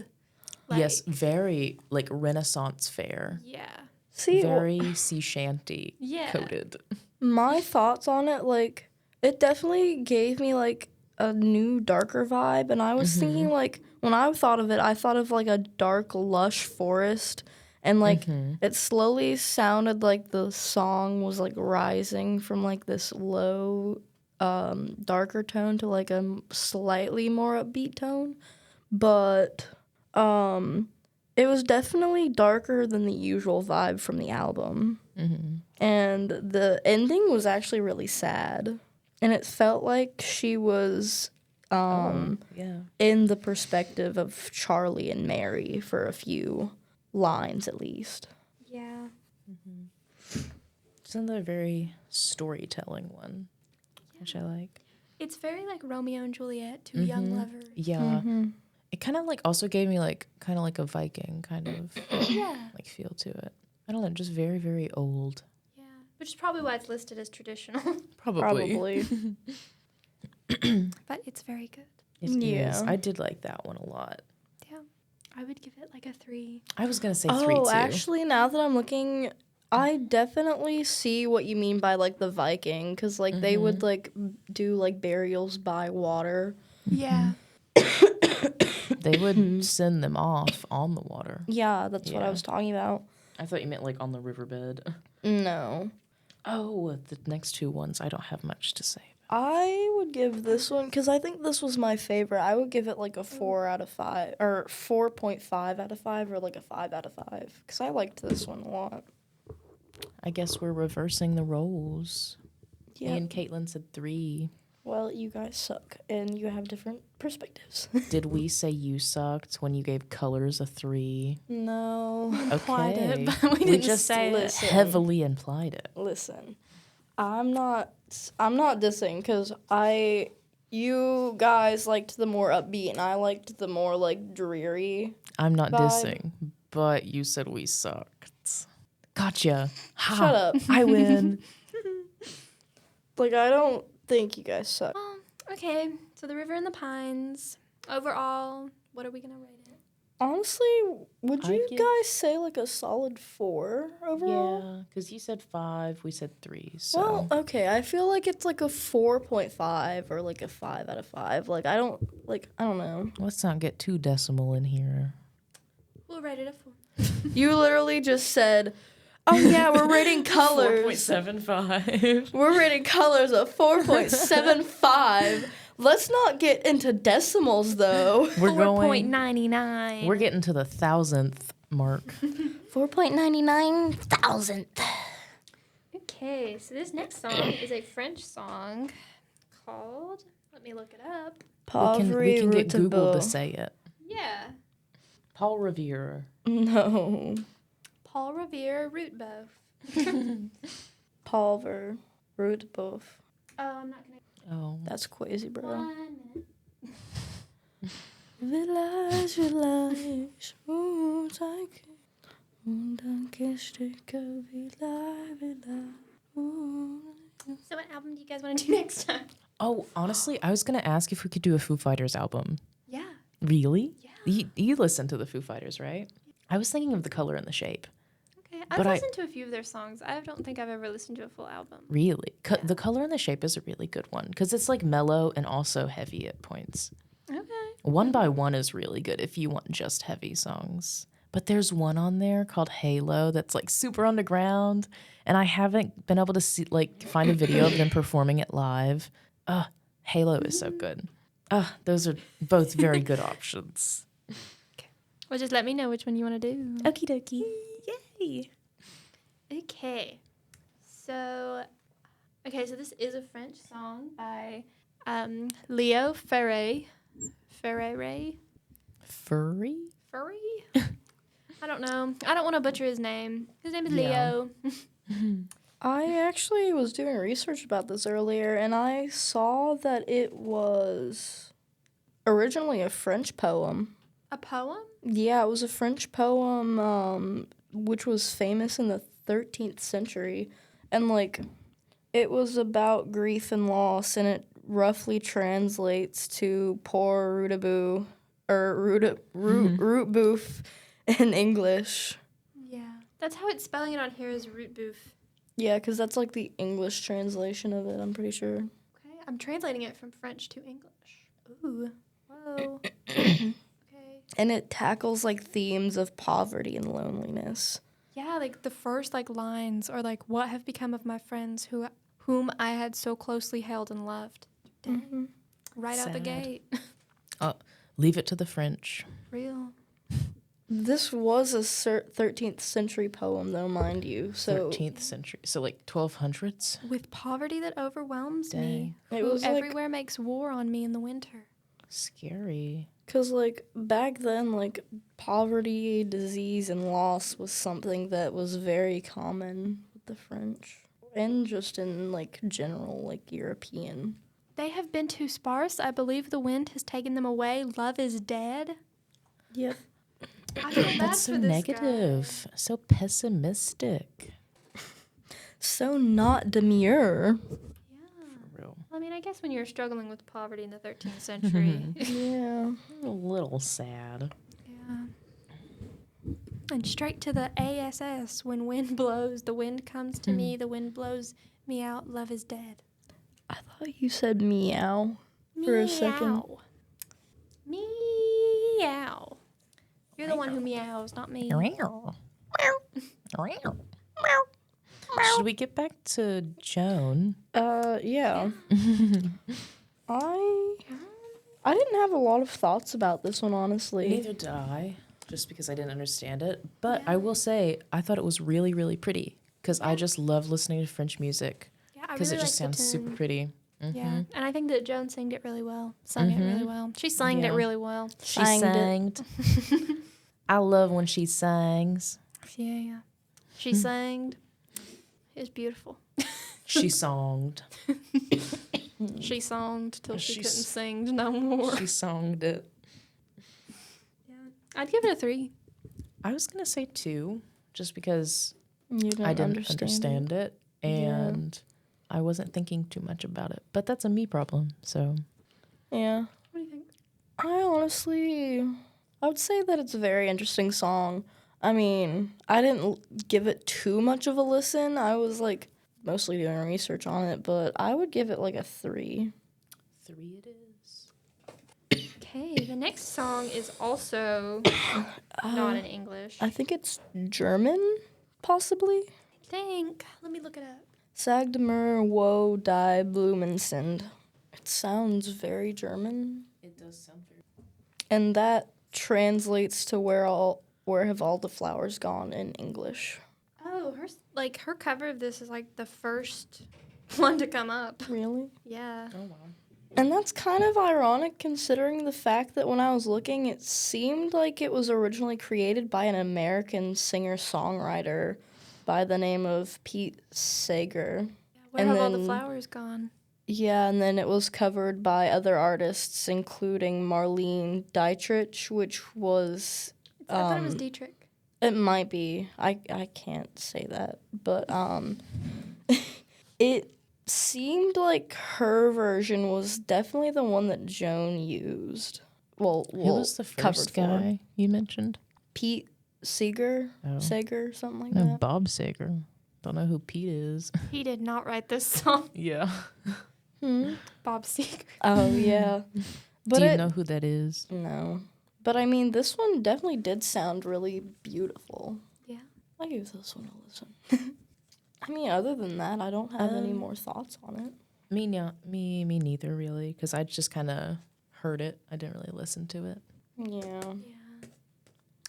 Yes, very like Renaissance fair, Yeah. See, very sea shanty Yeah. coded. my thoughts on it, like, it definitely gave me, like, a new, darker vibe. And I was thinking, like, when I thought of it, I thought of, like, a dark, lush forest. And, like, it slowly sounded like the song was, like, rising from, like, this low, darker tone to, like, a slightly more upbeat tone. But, it was definitely darker than the usual vibe from the album. And the ending was actually really sad. And it felt like she was Yeah. in the perspective of Charlie and Mary for a few lines at least. Yeah. It's another very storytelling one, which I like. It's very like Romeo and Juliet, two young lovers. Yeah. It kind of like also gave me like kind of like a Viking kind of Yeah. like feel to it. I don't know, just very, very old. Yeah. Which is probably why it's listed as traditional. Probably. But it's very good. It is. Yeah. I did like that one a lot. Yeah. I would give it like a 3. I was gonna say 3 too. Oh, actually, now that I'm looking, I definitely see what you mean by like the Viking, because like they would like do like burials by water. Yeah. They would send them off on the water. Yeah, that's what I Yeah. was talking about. I thought you meant like on the riverbed. No. Oh, the next 2 ones I don't have much to say. I would give this one, because I think this was my favorite, I would give it like a 4 out of 5, or 4.5 out of 5, or like a 5 out of 5, because I liked this one a lot. I guess we're reversing the roles. Yeah. Me and Caitlin said 3. Well, you guys suck, and you have different perspectives. Did we say you sucked when you gave colors a 3? No. Implied Okay. it, but we didn't just say it. listen. heavily implied it. Listen, I'm not dissing, because you guys liked the more upbeat, and I liked the more, like, dreary. I'm not Vibe. dissing, but you said we sucked. Gotcha. Ha. Shut up. I win. Like, I don't think you guys suck. Well, okay. So the River in the Pines. Overall, what are we gonna rate it? Honestly, would I you give- guys say, like, a solid 4 overall? Yeah, because you said 5, we said 3. So Well, okay, I feel like it's, like, a 4.5 or, like, a 5 out of 5. Like, I don't know. let's not get too decimal in here. We'll rate it a 4. You literally just said, oh, yeah, we're rating colors. 4.75. We're rating colors a 4.75. Let's not get into decimals, though. We're going. 4.99. We're getting to the 1,000th mark. 4.99 thousandth. Okay, so this next song is a French song called. Let me look it up. We can get Google to say it. Yeah, Paul Revere. No. Paul Revere Root Bow. Palver. Root both. Oh, I'm not gonna. Oh. That's crazy, bro. 1 minute. Vielleicht, oh, danke. Und danke, Stücke, vielleicht, oh. So what album do you guys want to do next time? Oh, honestly, I was going to ask if we could do a Foo Fighters album. Yeah. Really? Yeah. You listen to the Foo Fighters, right? I was thinking of The Color and the Shape. Okay. I've listened to a few of their songs. I don't think I've ever listened to a full album. Really? The Color and the Shape is a really good one because it's like mellow and also heavy at points. Okay. One by One is really good if you want just heavy songs. But there's one on there called Halo that's like super underground, and I haven't been able to see find a video of them performing it live. Halo is so good. Those are both very good options. Okay. Well, just let me know which one you want to do. Okie dokie. Yay. Okay. So this is a French song by Leo Ferre. Furry? Furry? I don't know. I don't want to butcher his name. His name is Leo. I actually was doing research about this earlier, and I saw that it was originally a French poem. A poem? Yeah, it was a French poem, which was famous in the 13th century. And, it was about grief and loss, and it roughly translates to poor root-a-boo, or root boof in English. Yeah. That's how it's spelling it on here is root boof. Yeah, because that's, the English translation of it, I'm pretty sure. Okay. I'm translating it from French to English. Ooh. Whoa. Okay. And it tackles, themes of poverty and loneliness. Yeah, the first, lines are, what have become of my friends whom I had so closely held and loved. Mm-hmm. Right out the Sad. gate. Leave it to the French. Real. This was a 13th century poem, though, mind you. So 13th century. So 1200s? With poverty that overwhelms me. It Who was everywhere makes war on me in the winter. Scary. because back then, poverty, disease, and loss was something that was very common with the French. And just in, general, European. They have been too sparse. I believe the wind has taken them away. Love is dead. Yep. I feel bad That's so for this negative. So pessimistic. So not demure. Guy. Yeah. For real. I mean, I guess when you're struggling with poverty in the 13th century. Yeah. A little sad. Yeah. And straight to the ASS. When wind blows, the wind comes to me. The wind blows me out. Love is dead. I thought you said meow for a second. Meow. You're the one who meows, not me. Should we get back to Joan? Yeah. I didn't have a lot of thoughts about this one, honestly. Neither did I, just because I didn't understand it. But I will say, I thought it was really, really pretty because I just love listening to French music Yeah, I because really it just like the sounds super tune. pretty. Yeah, and I think that Joan sang it really well. Sung it really well. She sang it Yeah. really well. She Sang sang. I love when she sings. Yeah. She sang. It was beautiful. She songed. She songed till she She couldn't s- sing no more. She songed it. Yeah, I'd give it a 3. I was going to say 2, just because You I didn't understand it. Yeah. And I wasn't thinking too much about it. But that's a me problem, so. Yeah. What do you think? I would say that it's a very interesting song. I mean, I didn't give it too much of a listen. I was mostly doing research on it, but I would give it a 3. 3 it is. Okay, the next song is also not in English. I think it's German, possibly. Let me look it up. Sag de Mer wo die Blumen sind. It sounds very German. It does sound very. And that translates to where have all the flowers gone in English. Oh, her cover of this is the first one to come up. Really? Yeah. Oh, wow. And that's kind of ironic considering the fact that when I was looking, it seemed like it was originally created by an American singer-songwriter by the name of Pete Seeger. Where And have all the then- flowers gone? Yeah, and then it was covered by other artists, including Marlene Dietrich, which was... I thought it was Dietrich. It might be. I can't say that. But it seemed like her version was definitely the one that Joan used. Well, Who was the first guy you mentioned? Pete Seeger? Oh. Sager, something like No, that. Bob Sager. Don't know who Pete is. He did not write this song. Yeah. Bob Seger. Oh, yeah. But Do you know who that is? No. But I mean, this one definitely did sound really beautiful. Yeah. I give this one a listen. I mean, other than that, I don't have any more thoughts on it. Me neither, really, because I just kind of heard it. I didn't really listen to it. Yeah. Yeah.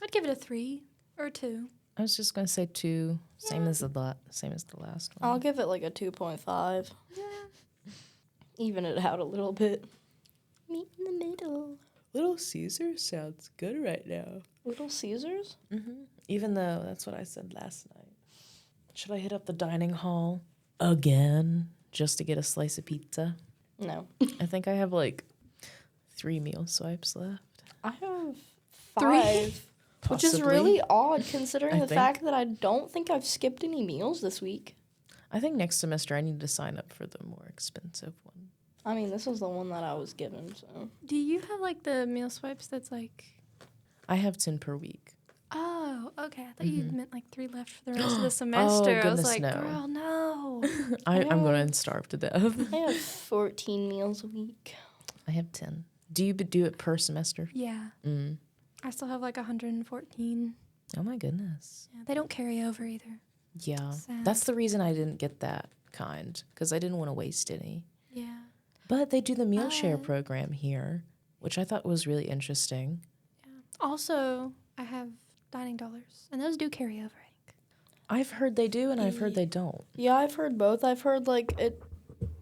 I'd give it a 3 or a 2. I was just gonna say 2, same as the last one. I'll give it like a 2.5. Yeah. Even it out a little bit. Meet in the middle. Little Caesar sounds good right now. Little Caesars? Mm-hmm. Even though that's what I said last night. Should I hit up the dining hall again just to get a slice of pizza? No. I think I have like 3 meal swipes left. I have 3. 5. Which is Possibly. really odd considering I the think. fact that I don't think I've skipped any meals this week. I think next semester I need to sign up for the more expensive one. I mean, this was the one that I was given, so. Do you have like the meal swipes that's like... I have 10 per week. Oh, okay. I thought you meant like 3 left for the rest of the semester. I was goodness, like, no. girl, no. I'm going to starve to death. I have 14 meals a week. I have 10. Do you do it per semester? Yeah. Mm. I still have like 114. Oh my goodness. Yeah, they don't carry over either. Yeah. Sad. That's the reason I didn't get that kind, because I didn't want to waste any. Yeah. But they do the meal share program here, which I thought was really interesting. Yeah. Also, I have dining dollars, and those do carry over, I think. I've heard they do, and I've heard they don't. Yeah, I've heard both. I've heard like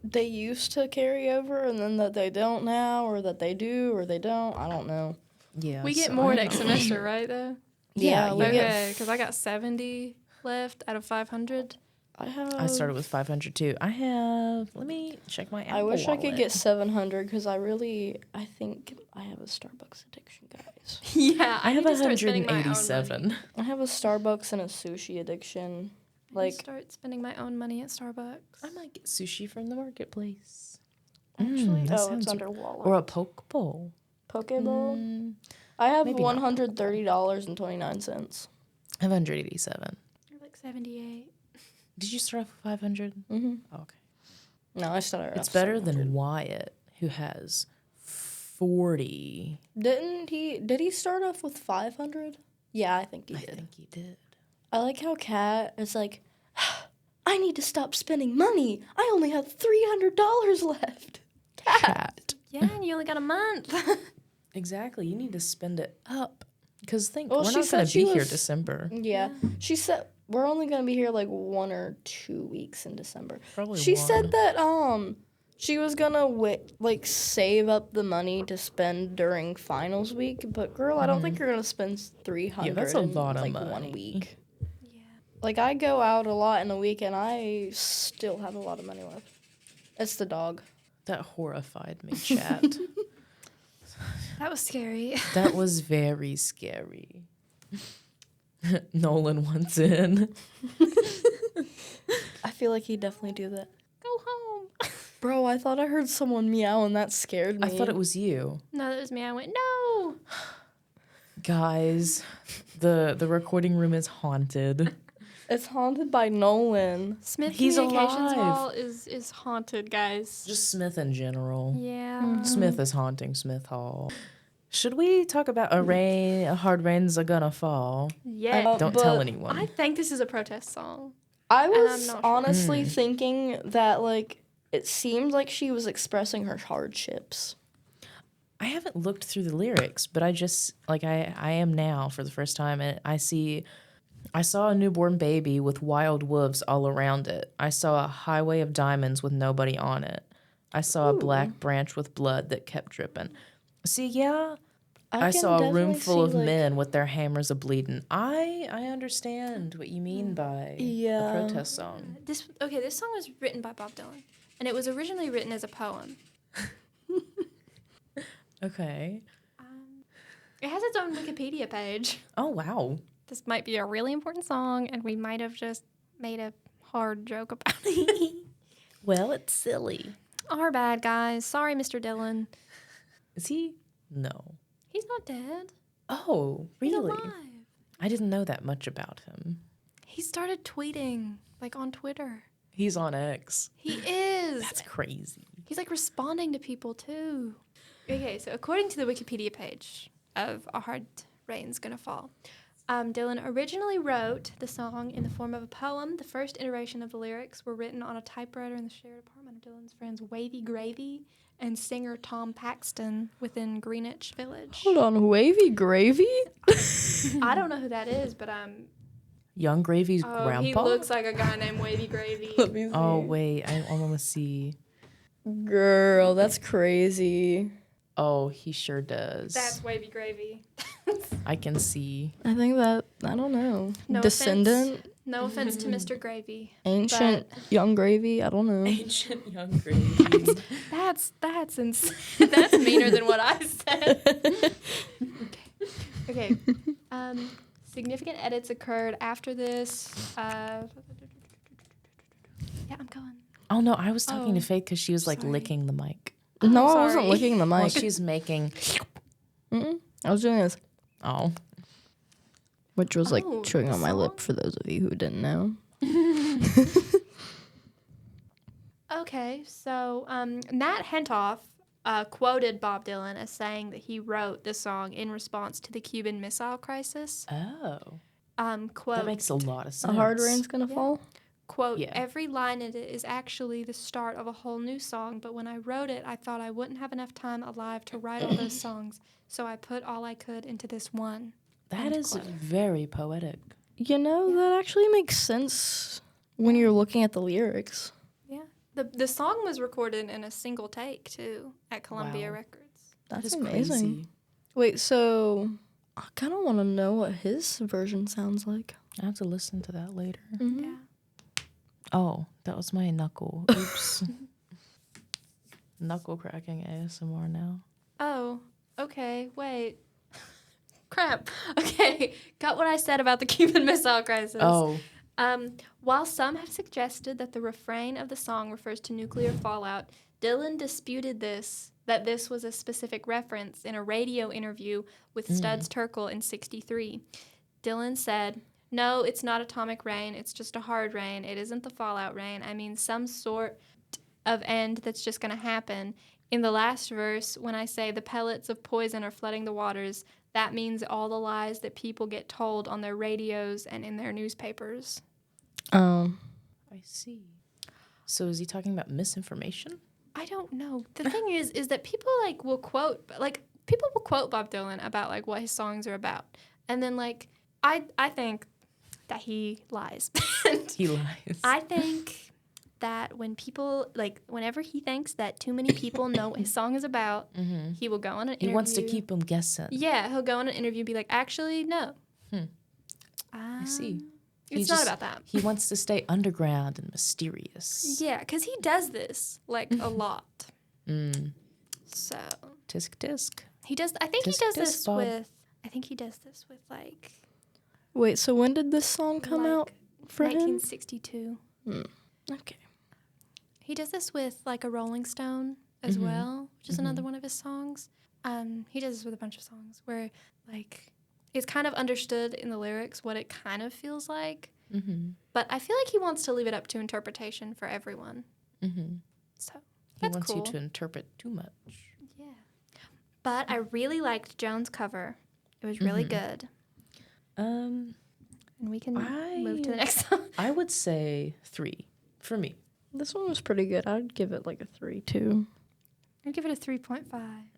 they used to carry over and then that they don't now, or that they do or they don't. I don't know. Yeah. We get so more I next don't- semester, right, though? Yeah, we get Okay, because I got 70 left out of 500. I started with 500 too. Let me check my Apple I wish I could Wallet. get 700 because I think I have a Starbucks addiction, guys. Yeah, I have need to start spending my own money. 187. I have a Starbucks and a sushi addiction. I need to Like, start spending my own money at Starbucks. I might get sushi from the marketplace. actually, that it's sounds- under wallet. Or a poke bowl. Pokeball. I have maybe not $130.29. I have 187. You're like 78. Did you start off with 500? Mm-hmm. Oh, okay. No, I started off It's better 700. than Wyatt, who has 40. Did he start off with 500? Yeah, I think he I did. think he did. I like how Kat is like, I need to stop spending money. I only have $300 left. Cat. Yeah, and you only got a month. Exactly. You need to spend it up. Because Well, we're she not said going to she be here was- December. Yeah. She said we're only gonna be here like 1 or 2 weeks in December. Probably She one. said that she was gonna save up the money to spend during finals week, but girl, I don't think you're gonna spend 300 Yeah, that's a lot of in money. 1 week. Yeah. Like I go out a lot in a week and I still have a lot of money left. It's the dog. That horrified me, chat. That was scary. That was very scary. Nolan wants in. I feel like he'd definitely do that. Go home. Bro, I thought I heard someone meow and that scared me. I thought it was you. No, that was me. I went, no. Guys, the recording room is haunted. It's haunted by Nolan. Smith He's Communications alive. Hall is haunted, guys. Just Smith in general. Yeah. Smith is haunting Smith Hall. Should we talk about a hard rain's a gonna fall? Yeah. Don't But tell anyone. I think this is a protest song. I I'm was not sure. honestly thinking that, like, it seemed like she was expressing her hardships. I haven't looked through the lyrics, but I just I am now for the first time, and I saw a newborn baby with wild wolves all around it. I saw a highway of diamonds with nobody on it. I saw a black branch with blood that kept dripping. See, yeah, I can saw a room definitely full of see, like- men with their hammers a bleeding. I understand what you mean by Yeah. a protest song. This song was written by Bob Dylan, and it was originally written as a poem. Okay. It has its own Wikipedia page. Oh, wow. This might be a really important song, and we might have just made a hard joke about it. Well, it's silly. Our bad, guys. Sorry, Mr. Dylan. Is he? No. He's not dead. Oh, He's really? alive. I didn't know that much about him. He started tweeting, like, on Twitter. He's on X. He is. That's crazy. He's, like, responding to people, too. Okay, so according to the Wikipedia page of A Hard Rain's Gonna Fall, Dylan originally wrote the song in the form of a poem. The first iteration of the lyrics were written on a typewriter in the shared apartment of Dylan's friends Wavy Gravy and singer Tom Paxton within Greenwich Village. Hold on, Wavy Gravy? I don't know who that is, but Young Gravy's grandpa? he looks like a guy named Wavy Gravy. Let me see. Oh, wait. I want to see. Girl, that's crazy. Oh, he sure does. That's Wavy Gravy. I can see. I think that, I don't know. No Descendant? No offense to Mr. Gravy. Ancient Young Gravy? I don't know. Ancient Young Gravy. That's insane. That's meaner than what I said. Okay. Significant edits occurred after this. Yeah, I'm going. Oh, no. I was talking to Oh, Faith because she was, like, sorry. licking the mic. No, I sorry. wasn't licking the Well, mic. she's making... I was doing this, Oh. which was like Oh, chewing the on my lip song? for those of you who didn't know. Okay, so Nat Hentoff quoted Bob Dylan as saying that he wrote this song in response to the Cuban Missile Crisis. Oh. Quote, That makes a lot of sense. A hard rain's gonna Yeah. fall? quote, Yeah. every line in it is actually the start of a whole new song, but when I wrote it, I thought I wouldn't have enough time alive to write all those songs, so I put all I could into this one. That End is quote. very poetic. You know, that actually makes sense when you're looking at the lyrics. Yeah. The song was recorded in a single take, too, at Columbia Wow. Records. That That's is amazing. crazy. Wait, so I kind of want to know what his version sounds like. I have to listen to that later. Yeah. Oh, that was my knuckle. Oops. Knuckle cracking ASMR now. Oh, okay, wait. Crap. Okay, got what I said about the Cuban Missile Crisis. Oh, While some have suggested that the refrain of the song refers to nuclear fallout, Dylan disputed that this was a specific reference in a radio interview with Studs Terkel in '63. Dylan said, "No, it's not atomic rain. It's just a hard rain. It isn't the fallout rain. I mean some sort of end that's just going to happen. In the last verse, when I say the pellets of poison are flooding the waters, that means all the lies that people get told on their radios and in their newspapers." I see. So is he talking about misinformation? I don't know. The thing is that people will quote Bob Dylan about like what his songs are about, and then like I think that he lies. And He lies. I think that whenever he thinks that too many people know what his song is about, he will go on an interview. He wants to keep them guessing. Yeah, he'll go on an interview and be like, actually, no. I see. It's not about that. He wants to stay underground and mysterious. Yeah, because he does this like a lot. So Tisk tisk. he does. I think he Tisk, does tisk, this Bob. with. I think he does this with like Wait, so when did this song come out for him? 1962. Okay. He does this with like a Rolling Stone as well, which is another one of his songs. He does this with a bunch of songs where like it's kind of understood in the lyrics what it kind of feels like, but I feel like he wants to leave it up to interpretation for everyone. So He that's wants cool. you to interpret too much. Yeah, but I really liked Joan's cover. It was really good, and we can move to the next song. I would say 3 for me. This one was pretty good. I'd give it like a 3, too. I'd give it a 3.5.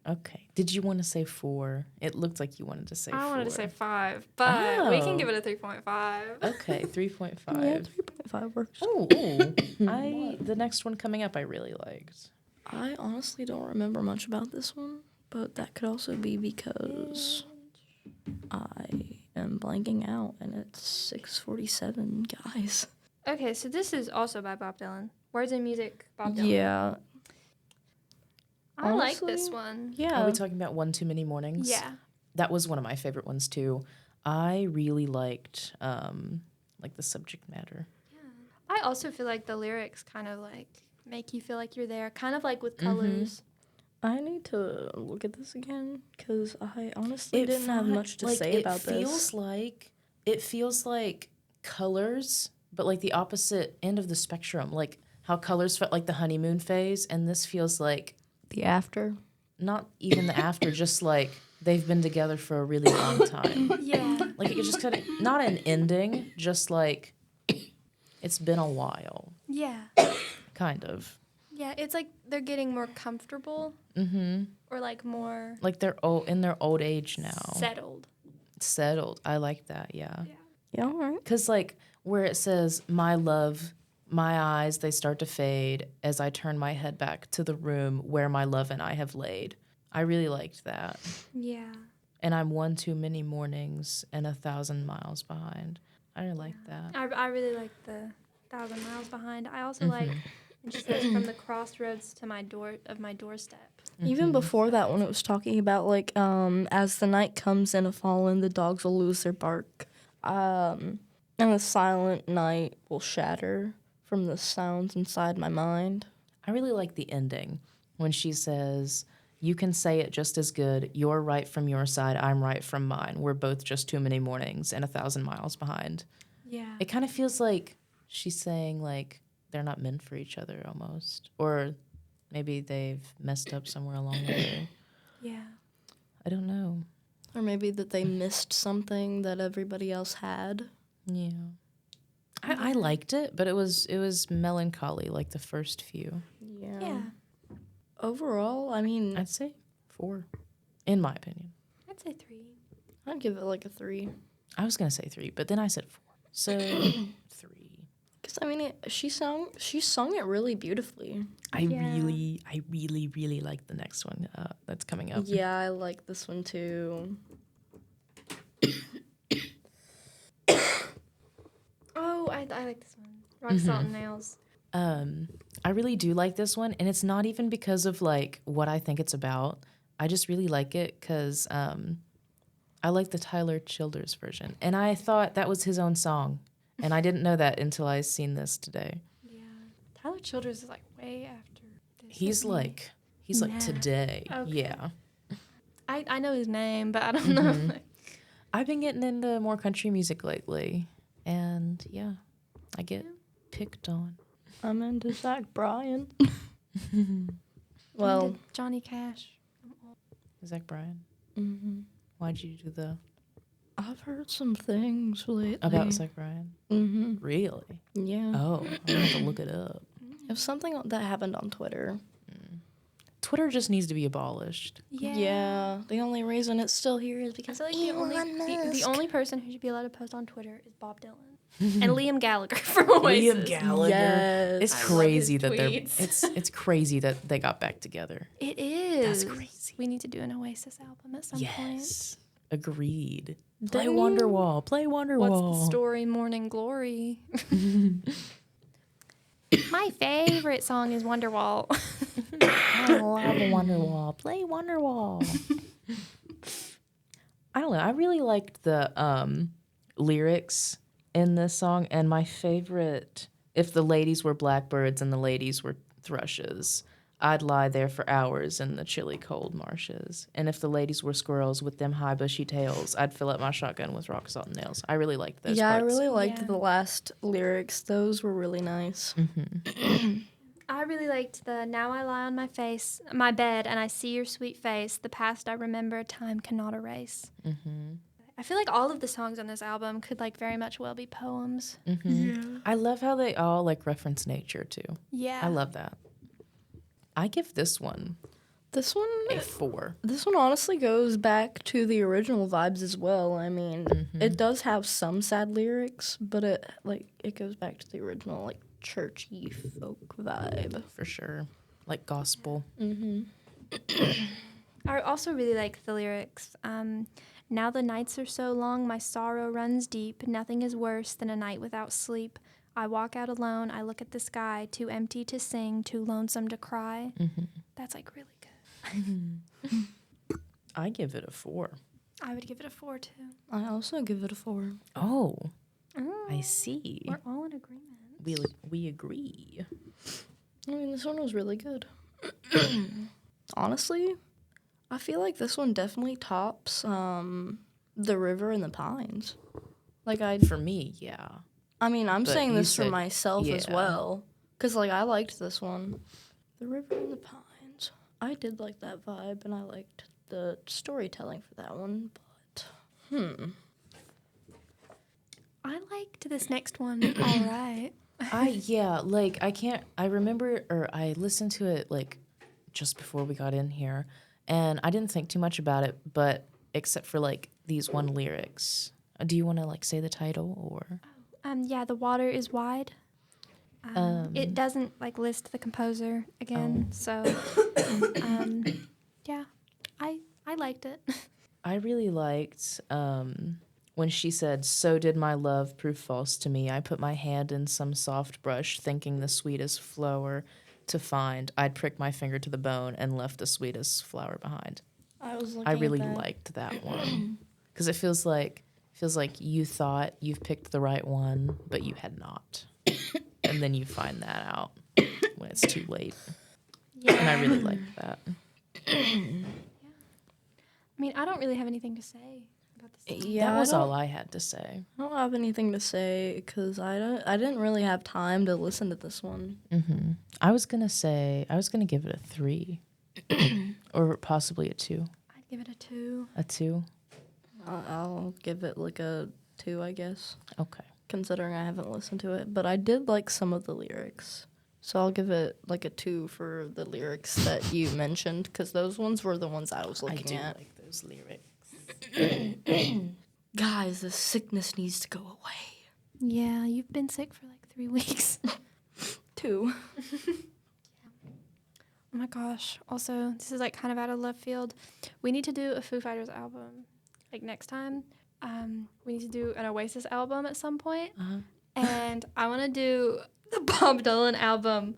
Okay. Did you want to say 4? It looked like you wanted to say 4. I wanted to say 5, but we can Oh. give it a 3.5. Okay, 3.5. Yeah, 3.5 works. Oh, the next one coming up I really liked. I honestly don't remember much about this one, but that could also be because I am blanking out and it's 6:47, guys. Okay, so this is also by Bob Dylan. Words and music, Bob Dylan. Yeah. I like this Honestly, one. Yeah. Are we talking about One Too Many Mornings? Yeah. That was one of my favorite ones too. I really liked the subject matter. I also feel like the lyrics kind of like make you feel like you're there, kind of like with colors. I need to look at this again because I honestly didn't have much to say about this. It feels like colors, but like the opposite end of the spectrum. Like how colors felt like the honeymoon phase, and this feels like The after. not even the after, just like they've been together for a really long time. Yeah. Like it just kind of not an ending, just like it's been a while, Yeah. kind of. Yeah, it's like they're getting more comfortable. Or like more Like they're in their old age now. settled. I like that. Yeah. Yeah, all right. Because like where it says my love, my eyes they start to fade as I turn my head back to the room where my love and I have laid. I really liked that. Yeah. And I'm one too many mornings and 1,000 miles behind. I really like that. I really like the 1,000 miles behind. I also like, and she says, from the crossroads to my doorstep. Even before that, when it was talking about like as the night comes in a fallen, the dogs will lose their bark, and the silent night will shatter from the sounds inside my mind. I really like the ending when she says, you can say it just as good. You're right from your side. I'm right from mine. We're both just too many mornings and 1,000 miles behind. Yeah. It kind of feels like she's saying like they're not meant for each other almost. Or maybe they've messed up somewhere along the way. Yeah. I don't know. Or maybe that they missed something that everybody else had. Yeah. I liked it, but it was melancholy like the first few. Yeah. Overall, I mean, I'd say 4, in my opinion. I'd say 3. I'd give it like a 3. I was going to say 3, but then I said 4. So 3. Because, I mean, she sung it really beautifully. I really like the next one that's coming up. Yeah, I like this one too. Oh, I like this one. Rock, Salt, and Nails. I really do like this one, and it's not even because of like what I think it's about. I just really like it because I like the Tyler Childers version, and I thought that was his own song, and I didn't know that until I seen this today. Yeah. Tyler Childers is like way after this. He's like today. Okay. Yeah. I know his name, but I don't know. I've been getting into more country music lately, and yeah, I get picked on. I'm into Zach Bryan. Well, Johnny Cash. Zach Bryan. Mm-hmm. Why'd you do the I've heard some things lately. about Zach Bryan? Mm-hmm. Really? Yeah. Oh, I'm gonna have to look it up. It was something that happened on Twitter. Twitter just needs to be abolished. Yeah. The only reason it's still here is I because feel like Elon Musk. the only person who should be allowed to post on Twitter is Bob Dylan. And Liam Gallagher from Oasis. Liam Gallagher. Yes. It's I love crazy his that tweets. it's crazy that they got back together. It is. That's crazy. We need to do an Oasis album at some point. Yes. Agreed. Play Dang. Wonderwall. Play Wonderwall. What's the story, Morning Glory? My favorite song is Wonderwall. I love Wonderwall. Play Wonderwall. I don't know. I really liked the lyrics in this song, and my favorite, if the ladies were blackbirds and the ladies were thrushes, I'd lie there for hours in the chilly cold marshes. And if the ladies were squirrels with them high bushy tails, I'd fill up my shotgun with rock, salt, and nails. I really liked those Yeah, parts. I really liked Yeah. the last lyrics. Those were really nice. I really liked the now I lie on my bed, and I see your sweet face. The past I remember, time cannot erase. I feel like all of the songs on this album could like very much well be poems. I love how they all like reference nature too. Yeah. I love that. I give this one This one, a 4. this one honestly goes back to the original vibes as well. I mean, it does have some sad lyrics, but it goes back to the original like churchy folk vibe. For sure. Like gospel. I also really like the lyrics. Now the nights are so long, my sorrow runs deep. Nothing is worse than a night without sleep. I walk out alone. I look at the sky. Too empty to sing. Too lonesome to cry. Mm-hmm. That's like really good. I give it a 4. I would give it a 4 too. I also give it a 4. Oh, Oh, I see. we're all in agreement. We agree. I mean, this one was really good. Honestly, I feel like this one definitely tops The River and the Pines. Like, For me, yeah. I mean, I'm But saying you this for said- myself as yeah. well. Because, like, I liked this one. The River and the Pines. I did like that vibe, and I liked the storytelling for that one. But, I liked this next one all right. I remember, or I listened to it like just before we got in here, and I didn't think too much about it, but except for like these one lyrics. Do you want to like say the title or? Yeah, The Water is Wide. It doesn't like list the composer again, so yeah, I liked it. I really liked when she said, "So did my love prove false to me. I put my hand in some soft brush, thinking the sweetest flower to find. I'd prick my finger to the bone and left the sweetest flower behind." I really liked that one because it feels like you thought you've picked the right one, but you had not, and then you find that out when it's too late. Yeah. And I really liked that. I mean, I don't really have anything to say about this song. Yeah, That was all I had to say. I don't have anything to say because I didn't really have time to listen to this one. Mm-hmm. I was gonna give it a 3, or possibly a 2. I'd give it a 2. A 2. I'll give it like a 2, I guess, Okay. considering I haven't listened to it. But I did like some of the lyrics. So I'll give it like a 2 for the lyrics that you mentioned because those ones were the ones I was I looking do at. like those lyrics. Guys, this sickness needs to go away. Yeah, you've been sick for like 3 weeks. 2. Oh my gosh. Also, this is like kind of out of left field. We need to do a Foo Fighters album like next time. We need to do an Oasis album at some point. Uh-huh. And I want to do the Bob Dylan album,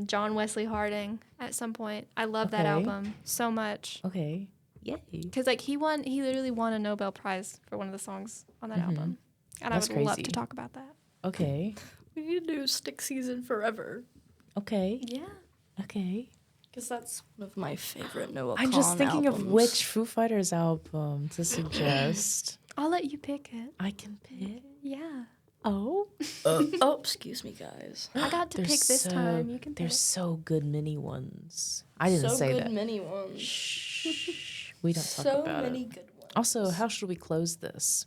John Wesley Harding, at some point. I love that Okay. album so much. Okay. Yay. Because like he literally won a Nobel Prize for one of the songs on that album. And That's I would love crazy. to talk about that. Okay. We need to do Stick Season Forever. Okay. Yeah. Okay. Because that's one of my favorite Noah I'm just Kahn thinking albums. of which Foo Fighters album to suggest. I'll let you pick it. I can pick. Yeah. Oh. Oh, excuse me, guys. I got to pick this time. You can pick. There's so good mini ones. I didn't so say good that. mini ones. Shh. We don't talk So about many it. good ones. Also, how should we close this?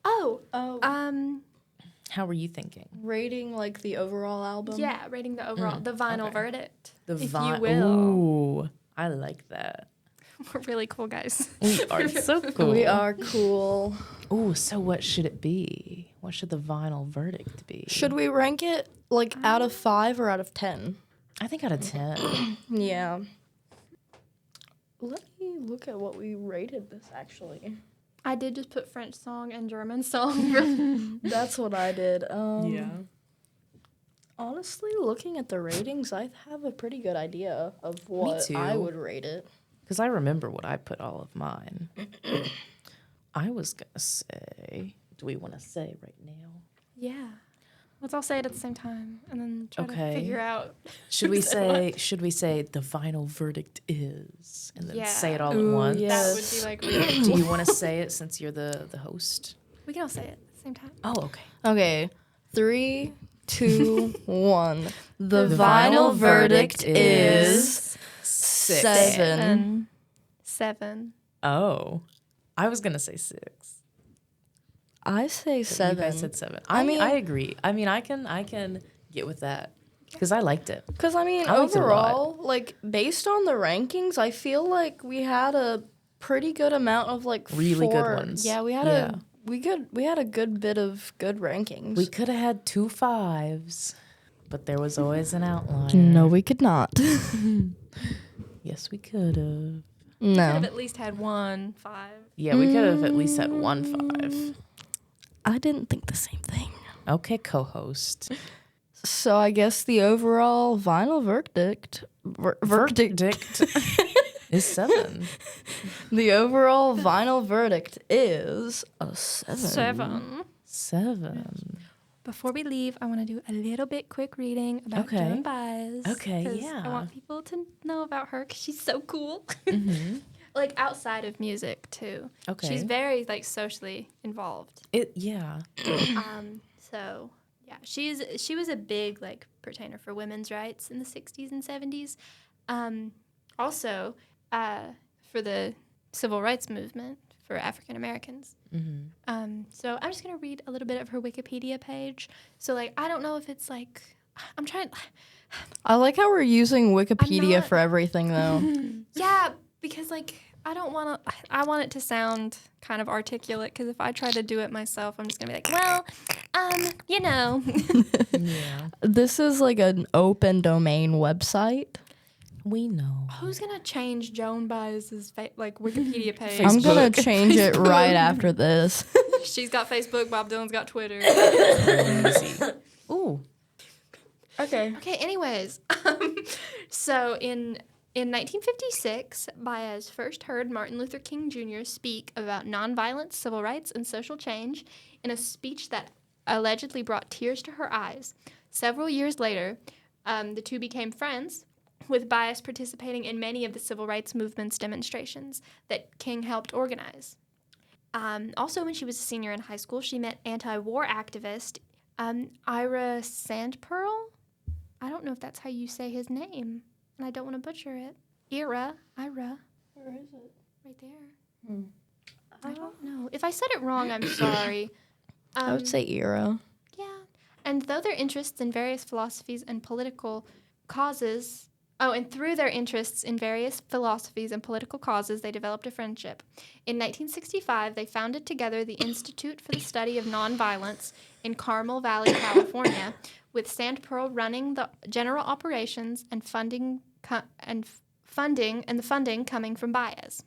Oh. Oh. How were you thinking? Rating like the overall album. Yeah, rating the overall, the vinyl okay. verdict, The if you will. Ooh, I like that. We're really cool guys. We are so cool. We are cool. Ooh, so what should it be? What should the vinyl verdict be? Should we rank it like out of 5 or out of 10? I think out of 10. Yeah. Let me look at what we rated this actually. I did just put French song and German song. That's what I did. Honestly, looking at the ratings, I have a pretty good idea of what too. I would rate it. Because I remember what I put all of mine. I was going to say, do we want to say right now? Yeah. Let's all say it at the same time and then try to Okay. figure out. Should we say the final verdict is and then say it all Ooh, at once? yeah. That would be like really Do you want to say it since you're the host? We can all say it at the same time. Oh, okay. Okay, 3, 2, 1. The The final vinyl verdict verdict is 6. 7. 7. Oh, I was gonna say 6. I say But 7. You guys said 7. I mean- I agree. I mean, I can get with that because I liked it. Because, I mean, I liked it a lot. overall, like, based on the rankings, I feel like we had a pretty good amount of, like, Really good 4. ones. Yeah, we had Yeah. we had a good bit of good rankings. We could have had 2 5s, but there was always an outlier. we could not. Yes, we could have. Could have No. at least had 1 5. Yeah, we could have at least had 1 5. I didn't think the same thing. Okay, co-host. So I guess the overall vinyl verdict Is 7. the overall vinyl verdict is a 7. 7. 7. Before we leave, I want to do a little bit quick reading about Okay. Joan Baez. Okay, 'cause yeah. I want people to know about her because she's so cool. Mm-hmm. Like outside of music too. Okay. She's very like socially involved. Yeah. So yeah, she was a big like pertainer for women's rights in the 60s and 70s. Also, for the civil rights movement for African Americans. Mm-hmm. So I'm just gonna read a little bit of her Wikipedia page. So like I don't know if it's like I'm trying. I like how we're using Wikipedia not- for everything, though. Yeah, because like I want it to sound kind of articulate. Because if I try to do it myself, I'm just gonna be like, well, you know. Yeah. This is like an open domain website. We know. Who's gonna change Joan Baez's like Wikipedia page? I'm gonna Facebook. change it right after this. She's got Facebook. Bob Dylan's got Twitter. Ooh. Okay. Okay. Anyways, so in 1956, Baez first heard Martin Luther King Jr. speak about nonviolence, civil rights, and social change in a speech that allegedly brought tears to her eyes. Several years later, the two became friends, with Baez participating in many of the civil rights movement's demonstrations that King helped organize. Also, when she was a senior in high school, she met anti-war activist Ira Sandpearl. I don't know if that's how you say his name, and I don't want to butcher it. Ira. Where is it? Right there. I don't know. If I said it wrong, I'm sorry. I would say era. Yeah. And though their interests in various philosophies and political causes, and through their interests in various philosophies and political causes, they developed a friendship. In 1965, they founded together the Institute for the Study of Nonviolence in Carmel Valley, California, with Sandpearl running the general operations and funding coming from Baez.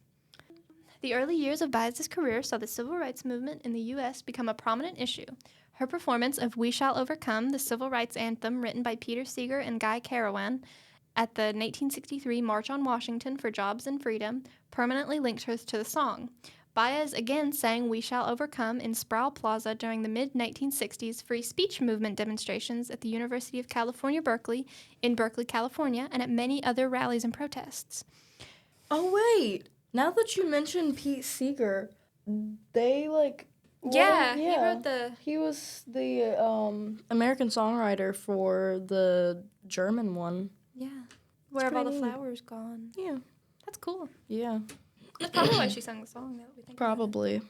The early years of Baez's career saw the civil rights movement in the U.S. become a prominent issue. Her performance of We Shall Overcome, the civil rights anthem written by Peter Seeger and Guy Carawan at the 1963 March on Washington for Jobs and Freedom, permanently linked her to the song. Baez again sang We Shall Overcome in Sproul Plaza during the mid-1960s free speech movement demonstrations at the University of California, Berkeley, in Berkeley, California, and at many other rallies and protests. Oh, wait. Now that you mentioned Pete Seeger, they like... Yeah, he wrote the... He was the American songwriter for the German one. Yeah. Where Have All the pretty neat. Flowers Gone? Yeah. That's cool. Yeah. That's probably why she sang the song. Now that we think about it. Probably.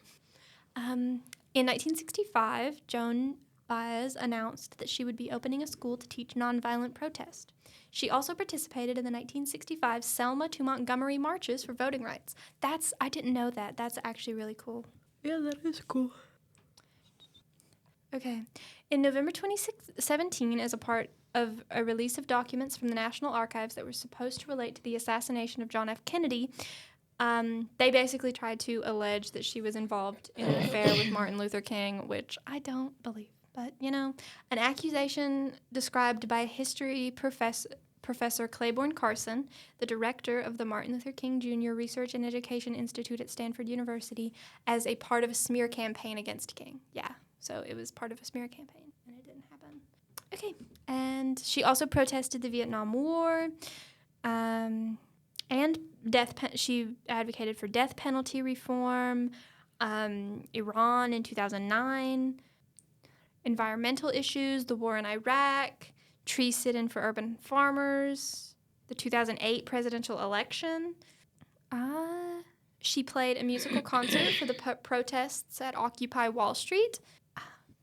In 1965, Joan Baez announced that she would be opening a school to teach nonviolent protest. She also participated in the 1965 Selma to Montgomery marches for voting rights. I didn't know that. That's actually really cool. Yeah, that is cool. Okay. In November 2017, as a part of a release of documents from the National Archives that were supposed to relate to the assassination of John F. Kennedy, they basically tried to allege that she was involved in an affair with Martin Luther King, which I don't believe. But, an accusation described by history Professor Claiborne Carson, the director of the Martin Luther King Jr. Research and Education Institute at Stanford University, as a part of a smear campaign against King. Yeah, so it was part of a smear campaign, and it didn't happen. Okay, and she also protested the Vietnam War, and she advocated for death penalty reform, Iran in 2009, environmental issues, the war in Iraq, tree sit-in for urban farmers, the 2008 presidential election. She played a musical concert for the protests at Occupy Wall Street,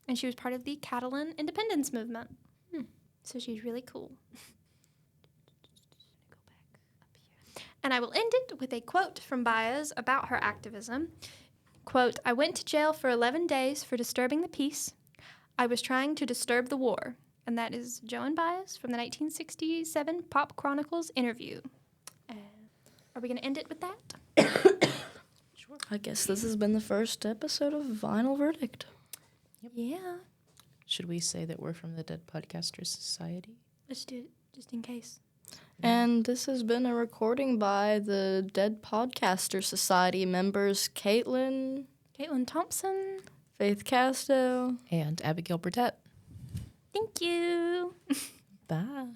and she was part of the Catalan independence movement. So she's really cool. And I will end it with a quote from Baez about her activism. Quote, "I went to jail for 11 days for disturbing the peace. I was trying to disturb the war." And that is Joan Baez from the 1967 Pop Chronicles interview. Are we going to end it with that? I guess this has been the first episode of Vinyl Verdict. Yeah. Should we say that we're from the Dead Podcasters Society? Let's do it, just in case. And this has been a recording by the Dead Podcaster Society members Caitlyn Thompson. Faith Casto. And Abigail Burdett. Thank you. Bye.